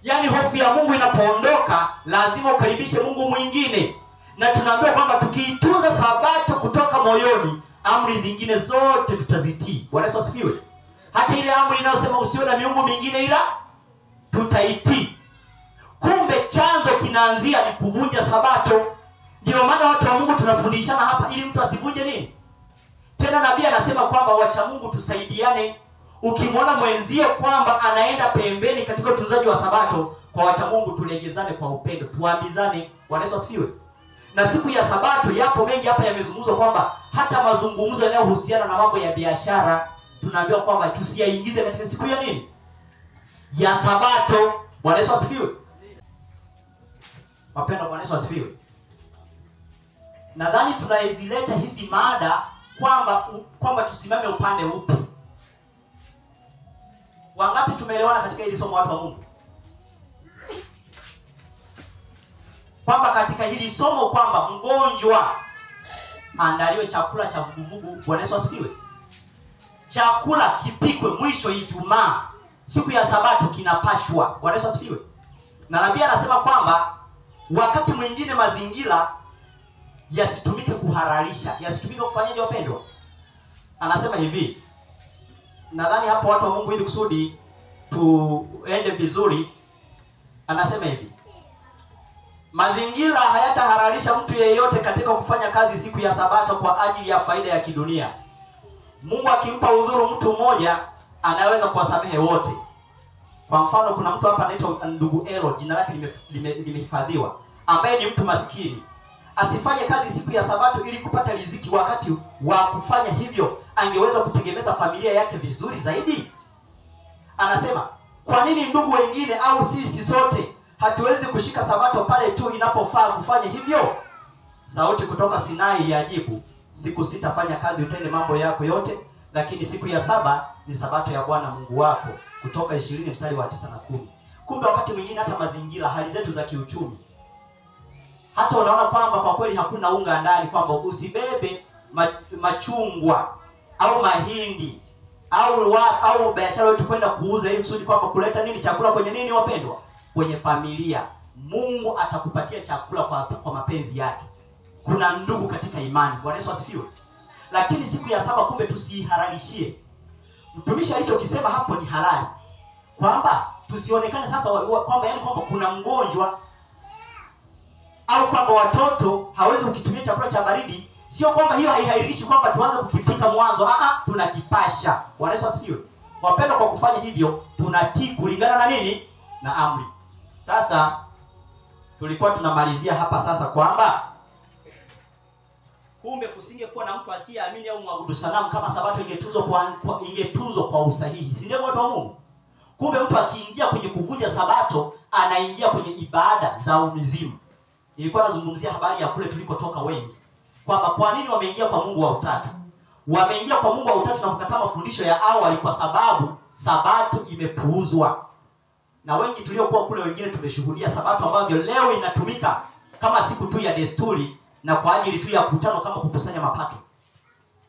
Yani hofu ya Mungu inapoondoka lazima ukaribishe Mungu mwingine. Na tunaambiwa kwamba tukiitunza Sabato kutoka moyoni, amri zingine zote tutazitii. Bwana Yesu asifiwe. Hata ile amri inayosema usiwe na miungu mingine ila tutaitii. Kumbe chanzo kinaanzia ni kuvunja Sabato. Ndio maana watu wa Mungu tunafundishana hapa ili mtu asivunje nini? Tena nabii anasema kwamba wacha Mungu tusaidiane. Ukimwona mwenzie kwamba anaenda pembeni katika utunzaji wa Sabato, kwa wacha Mungu tulegezane kwa upendo, tuambizane. Bwana Yesu asifiwe. Na siku ya Sabato yapo mengi hapa yamezungumzwa, kwamba hata mazungumzo yanayohusiana na mambo ya biashara tunaambiwa kwamba tusiyaingize katika siku ya nini? Ya Sabato. Bwana Yesu asifiwe. Wapendwa, Bwana Yesu asifiwe. Nadhani tunaizileta hizi mada kwamba tusimame upande upi. Wangapi tumeelewana katika hili somo, watu wa Mungu? Kwamba katika hili somo kwamba mgonjwa andaliwe chakula cha vuguvugu. Bwana Yesu asifiwe. Chakula kipikwe mwisho Ijumaa, siku ya Sabato kinapashwa. Bwana Yesu asifiwe. Na nabii anasema kwamba wakati mwingine mazingira yasitumike kuhalalisha, yasitumike kufanyaje wapendwa? Anasema hivi, nadhani hapo watu wa Mungu, ili kusudi tuende vizuri, anasema hivi: mazingira hayatahalalisha mtu yeyote katika kufanya kazi siku ya Sabato kwa ajili ya faida ya kidunia. Mungu akimpa udhuru mtu mmoja, anaweza kuwasamehe wote. Kwa mfano, kuna mtu hapa anaitwa ndugu Elo, jina lake limehifadhiwa, ambaye ni mtu maskini. Asifanye kazi siku ya Sabato ili kupata riziki, wakati wa kufanya hivyo angeweza kutegemeza familia yake vizuri zaidi. Anasema, kwa nini ndugu wengine au sisi sote hatuwezi kushika Sabato pale tu inapofaa kufanya hivyo? Sauti kutoka Sinai yajibu, siku 6 fanya kazi, utende mambo yako yote, lakini siku ya 7 ni Sabato ya Bwana Mungu wako. Kutoka 20 mstari wa 9 na 10. Kumbe wakati mwingine hata mazingira, hali zetu za kiuchumi, hata unaona kwamba kwa kweli hakuna unga ndani, kwamba usibebe machungwa au mahindi au biashara yetu kwenda kuuza, ili kusudi kwamba kuleta nini? Chakula kwenye nini wapendwa? Kwenye familia. Mungu atakupatia chakula kwa mapenzi yake. Kuna ndugu katika imani. Bwana Yesu asifiwe. Lakini siku ya 7 kumbe tusihararishie. Mtumishi alichokisema hapo ni halali, kwamba tusionekane sasa kwamba kuna mgonjwa au kwamba watoto hawezi kukitumia chakula cha baridi. Sio kwamba hiyo haihairishi kwamba tuanze kukipika mwanzo. Tunakipasha. Bwana Yesu asifiwe. Wapendwa, kwa kufanya hivyo tunatii kulingana na nini? Na amri. Sasa tulikuwa tunamalizia hapa sasa kwamba kumbe kusingekuwa na mtu asiyeamini au mwabudu sanamu kama Sabato ingetunzwa kwa usahihi. Si ndio watu wa Mungu? Kumbe mtu akiingia kwenye kuvunja Sabato anaingia kwenye ibada za umizimu. Nilikuwa nazungumzia habari ya kule tulikotoka wengi, kwamba kwa nini wameingia kwa Mungu wa utatu. Wameingia kwa Mungu wa utatu na kukataa mafundisho ya awali kwa sababu Sabato imepuuzwa. Na wengi tuliokuwa kule, wengine tumeshuhudia Sabato ambavyo leo inatumika kama siku tu ya desturi na kwa ajili tu ya kukutana kama kukusanya mapato.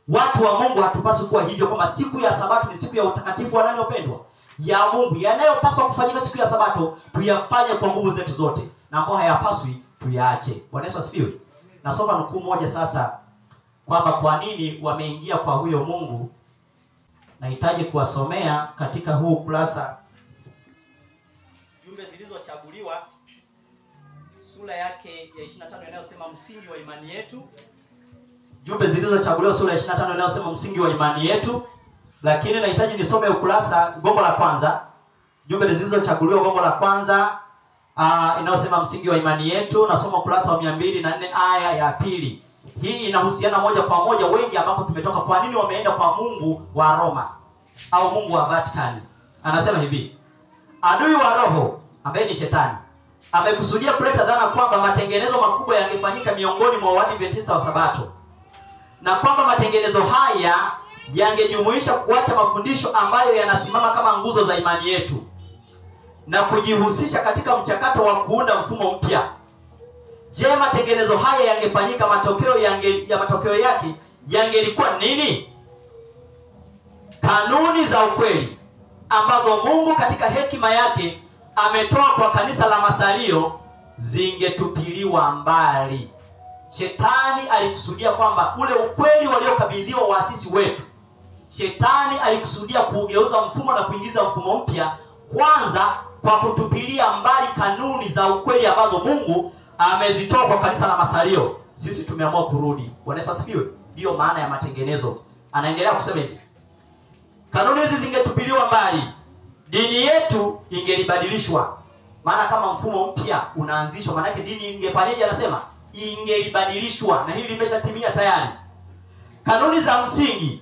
Watu wa Mungu hatupaswi kuwa hivyo, kwamba siku ya Sabato ni siku ya utakatifu wa nani wapendwa? Ya Mungu. Yanayopaswa kufanyika siku ya Sabato tuyafanye kwa nguvu zetu zote, na ambayo hayapaswi tuyaache. Bwana Yesu asifiwe. Nasoma nukuu moja sasa, kwamba kwa nini wameingia kwa huyo Mungu. Nahitaji kuwasomea katika huu kurasa, Jumbe zilizochaguliwa, sura yake ya 25 inayosema msingi wa imani yetu. Jumbe zilizochaguliwa sura ya 25 inayosema msingi wa imani yetu. Lakini nahitaji nisome ukurasa gombo la kwanza. Jumbe zilizochaguliwa gombo la kwanza inayosema msingi wa imani yetu. Nasoma ukurasa wa 204 aya ya 2. Hii inahusiana moja kwa moja wengi ambako tumetoka. Kwa nini wameenda kwa Mungu wa Roma au Mungu wa Vatican? Anasema hivi: adui wa roho ambaye ni shetani amekusudia kuleta dhana kwamba matengenezo makubwa yangefanyika miongoni mwa Waadventista wa Sabato, na kwamba matengenezo haya yangejumuisha kuacha mafundisho ambayo yanasimama kama nguzo za imani yetu na kujihusisha katika mchakato wa kuunda mfumo mpya. Je, matengenezo haya yangefanyika, matokeo yake yangelikuwa nini? Kanuni za ukweli ambazo Mungu katika hekima yake ametoa kwa kanisa la masalio zingetupiliwa mbali. Shetani alikusudia kwamba ule ukweli waliokabidhiwa waasisi wetu, Shetani alikusudia kuugeuza mfumo na kuingiza mfumo mpya, kwanza kwa kutupilia mbali kanuni za ukweli ambazo Mungu amezitoa kwa kanisa la masalio. Sisi tumeamua kurudi. Bwana Yesu asifiwe. Ndio maana ya matengenezo. Anaendelea kusema hivi: kanuni hizi zingetupiliwa mbali, dini yetu ingelibadilishwa. Maana kama mfumo mpya unaanzishwa, maana yake dini ingefanyaje? Anasema ingelibadilishwa, na hili limeshatimia tayari. Kanuni za msingi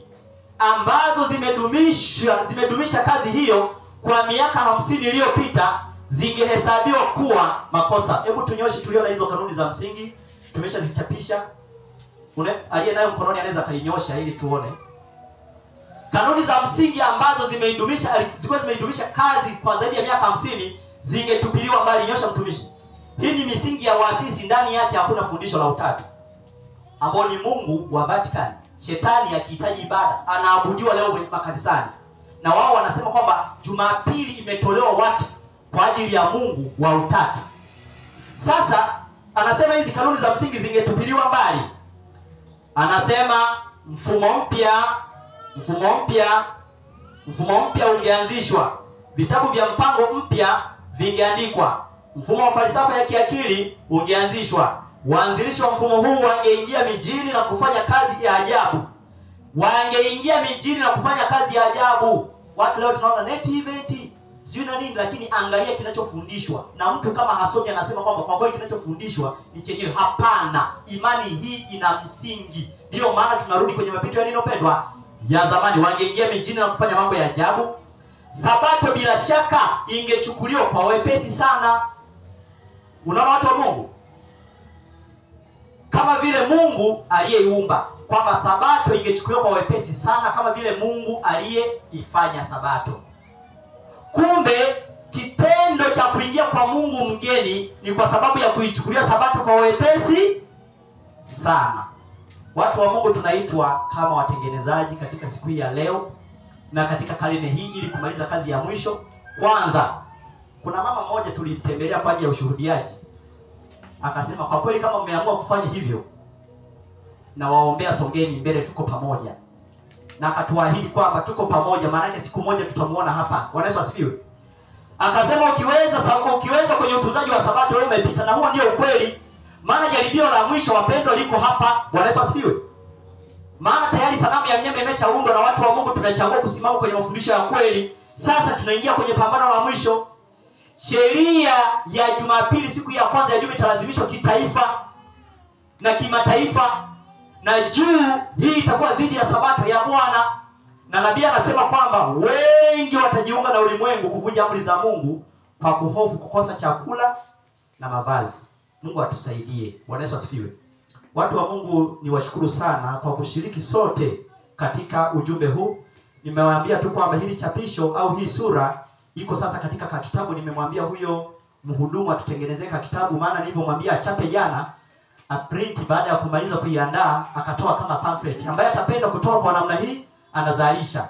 ambazo zimedumisha kazi hiyo kwa miaka 50 iliyopita zingehesabiwa kuwa makosa. Hebu tunyoshi tuliona hizo kanuni za msingi, tumeshazichapisha. Aliye nayo mkononi anaweza kainyosha ili tuone. Kanuni za msingi ambazo zimeidumisha kazi kwa zaidi ya miaka 50 zingetupiliwa mbali. Nyosha mtumishi. Hii ni misingi ya waasisi, ndani yake hakuna fundisho la utatu. ambao ni mungu wa Vatican. Shetani akihitaji ibada anaabudiwa leo kwenye makanisani, na wao wanasema kwamba Jumapili imetolewa wakfu kwa ajili ya Mungu wa utatu. Sasa anasema hizi kanuni za msingi zingetupiliwa mbali. Anasema mfumo mpya ungeanzishwa, vitabu vya mpango mpya vingeandikwa, mfumo wa falsafa ya kiakili ungeanzishwa. Waanzilishi wa mfumo huu wangeingia mijini na kufanya kazi ya ajabu. Watu leo tunaona net event sio na nini, lakini angalia kinachofundishwa. Na mtu kama hasomi anasema kwamba kwa kweli kinachofundishwa ni chenyewe. Hapana, imani hii ina msingi. Ndio maana tunarudi kwenye mapito ya nini pendwa ya zamani. Wangeingia mijini na kufanya mambo ya ajabu. Sabato bila shaka ingechukuliwa kwa wepesi sana. Unaona watu wa Mungu, kama vile Mungu aliyeiumba, kwamba sabato ingechukuliwa kwa wepesi sana kama vile Mungu aliyeifanya sabato. Kumbe kitendo cha kuingia kwa Mungu mgeni ni kwa sababu ya kuichukulia sabato kwa wepesi sana. Watu wa Mungu tunaitwa kama watengenezaji katika siku hii ya leo na katika karne hii, ili kumaliza kazi ya mwisho. Kwanza, kuna mama mmoja tulimtembelea kwa ajili ya ushuhudiaji. Akasema kwa kweli kama mmeamua kufanya hivyo, na waombea songeni mbele, tuko pamoja. Na akatuahidi kwamba tuko pamoja, maana yake siku moja tutamuona hapa. Bwana Yesu asifiwe. Akasema ukiweza kwenye utunzaji wa sabato wewe umepita, na huo ndio ukweli. Maana jaribio la mwisho wapendwa liko hapa. Bwana Yesu asifiwe. Maana tayari sanamu ya mnyama imeshaundwa, na watu wa Mungu tunachagua kusimama kwenye mafundisho ya kweli. Sasa tunaingia kwenye pambano la mwisho. Sheria ya Jumapili, siku ya kwanza ya juma, italazimishwa kitaifa na kimataifa, na juu hii itakuwa dhidi ya sabato ya Bwana. Na nabii anasema kwamba wengi watajiunga na ulimwengu kuvunja amri za Mungu kwa kuhofu kukosa chakula na mavazi. Mungu atusaidie. Bwana Yesu asifiwe. Watu wa Mungu, niwashukuru sana kwa kushiriki sote katika ujumbe huu. Nimewaambia tu kwamba hili chapisho au hii sura iko sasa katika kitabu. Nimemwambia huyo mhudumu atutengenezee kitabu, maana nilipomwambia achape jana, print baada ya kumaliza kuiandaa akatoa kama pamphlet. Ambaye atapenda kutoa kwa namna hii anazalisha,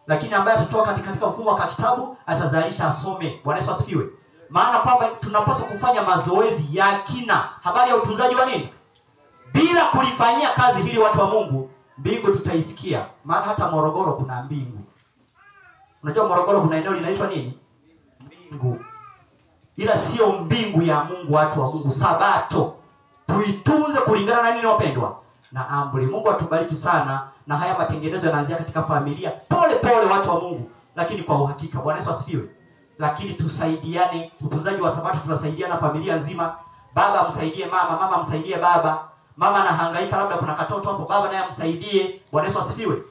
lakini ambaye atatoa katika mfumo wa kitabu atazalisha asome. Bwana Yesu asifiwe. Maana kwamba tunapaswa kufanya mazoezi ya kina habari ya utunzaji wa nini. Bila kulifanyia kazi hili, watu wa Mungu, mbingu tutaisikia. Maana hata Morogoro kuna mbingu. Unajua Morogoro kuna eneo linaitwa nini? Mbingu. Ila sio mbingu ya Mungu. Watu wa Mungu, sabato tuitunze kulingana na nini wapendwa? Na amri. Mungu atubariki sana, na haya matengenezo yanaanzia katika familia, pole pole watu wa Mungu, lakini kwa uhakika. Bwana Yesu asifiwe. Lakini tusaidiane utunzaji wa sabato, tunasaidiana familia nzima. Baba msaidie mama, mama msaidie baba. Mama anahangaika, labda kuna katoto hapo, baba naye amsaidie. Bwana Yesu asifiwe.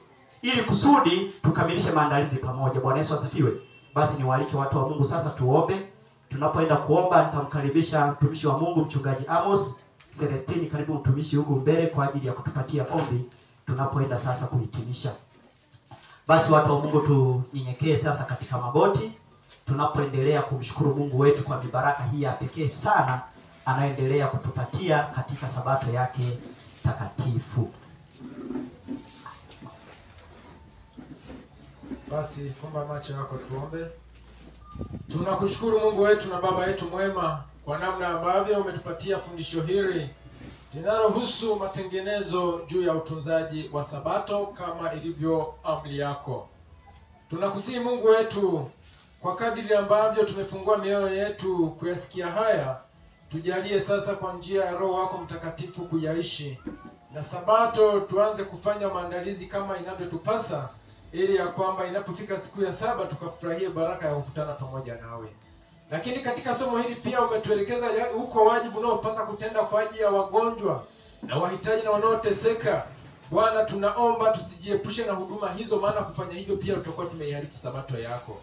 Ili kusudi tukamilishe maandalizi pamoja. Bwana Yesu asifiwe. Basi niwaalike watu wa Mungu sasa tuombe. Tunapoenda kuomba, nitamkaribisha mtumishi wa Mungu mchungaji Amos Celestini. Karibu mtumishi huko mbele kwa ajili ya kutupatia ombi tunapoenda sasa kuhitimisha. Basi watu wa Mungu, tunyenyekee sasa katika magoti tunapoendelea kumshukuru Mungu wetu kwa mibaraka hii ya pekee sana anaendelea kutupatia katika sabato yake takatifu. Basi fumba macho yako tuombe. Tunakushukuru Mungu wetu na Baba yetu mwema kwa namna ambavyo umetupatia fundisho hili linalohusu matengenezo juu ya utunzaji wa sabato kama ilivyo amri yako. Tunakusihi Mungu wetu, kwa kadiri ambavyo tumefungua mioyo yetu kuyasikia haya, tujalie sasa kwa njia ya Roho wako Mtakatifu kuyaishi, na sabato tuanze kufanya maandalizi kama inavyotupasa, ili ya kwamba inapofika siku ya saba tukafurahie baraka ya kukutana pamoja nawe. Lakini katika somo hili pia umetuelekeza huko wajibu unaopasa kutenda kwa ajili ya wagonjwa na wahitaji na wanaoteseka. Bwana, tunaomba tusijiepushe na huduma hizo, maana kufanya hivyo pia tutakuwa tumeiharifu sabato yako.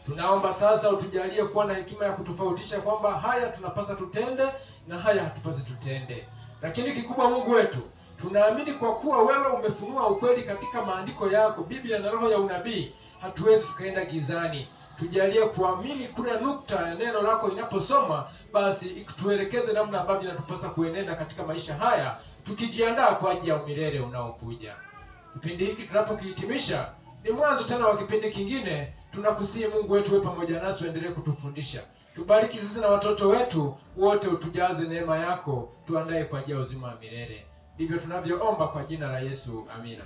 Tunaomba sasa utujalie kuwa na hekima ya kutofautisha kwamba haya tunapasa tutende na haya hatupasi tutende. Lakini kikubwa Mungu wetu, tunaamini kwa kuwa wewe umefunua ukweli katika maandiko yako, Biblia na roho ya unabii, hatuwezi tukaenda gizani. tujalie kuamini kule nukta ya neno lako inaposoma, basi tuelekeze namna ambavyo inatupasa kuenenda katika maisha haya, tukijiandaa kwa ajili ya umilele unaokuja. Kipindi hiki tunapokihitimisha, ni mwanzo tena wa kipindi kingine. Tunakusihi Mungu wetu, wewe pamoja nasi, uendelee kutufundisha. Tubariki sisi na watoto wetu wote, utujaze neema yako, tuandae kwa ajili ya uzima wa milele. Ndivyo tunavyoomba kwa jina la Yesu, amina.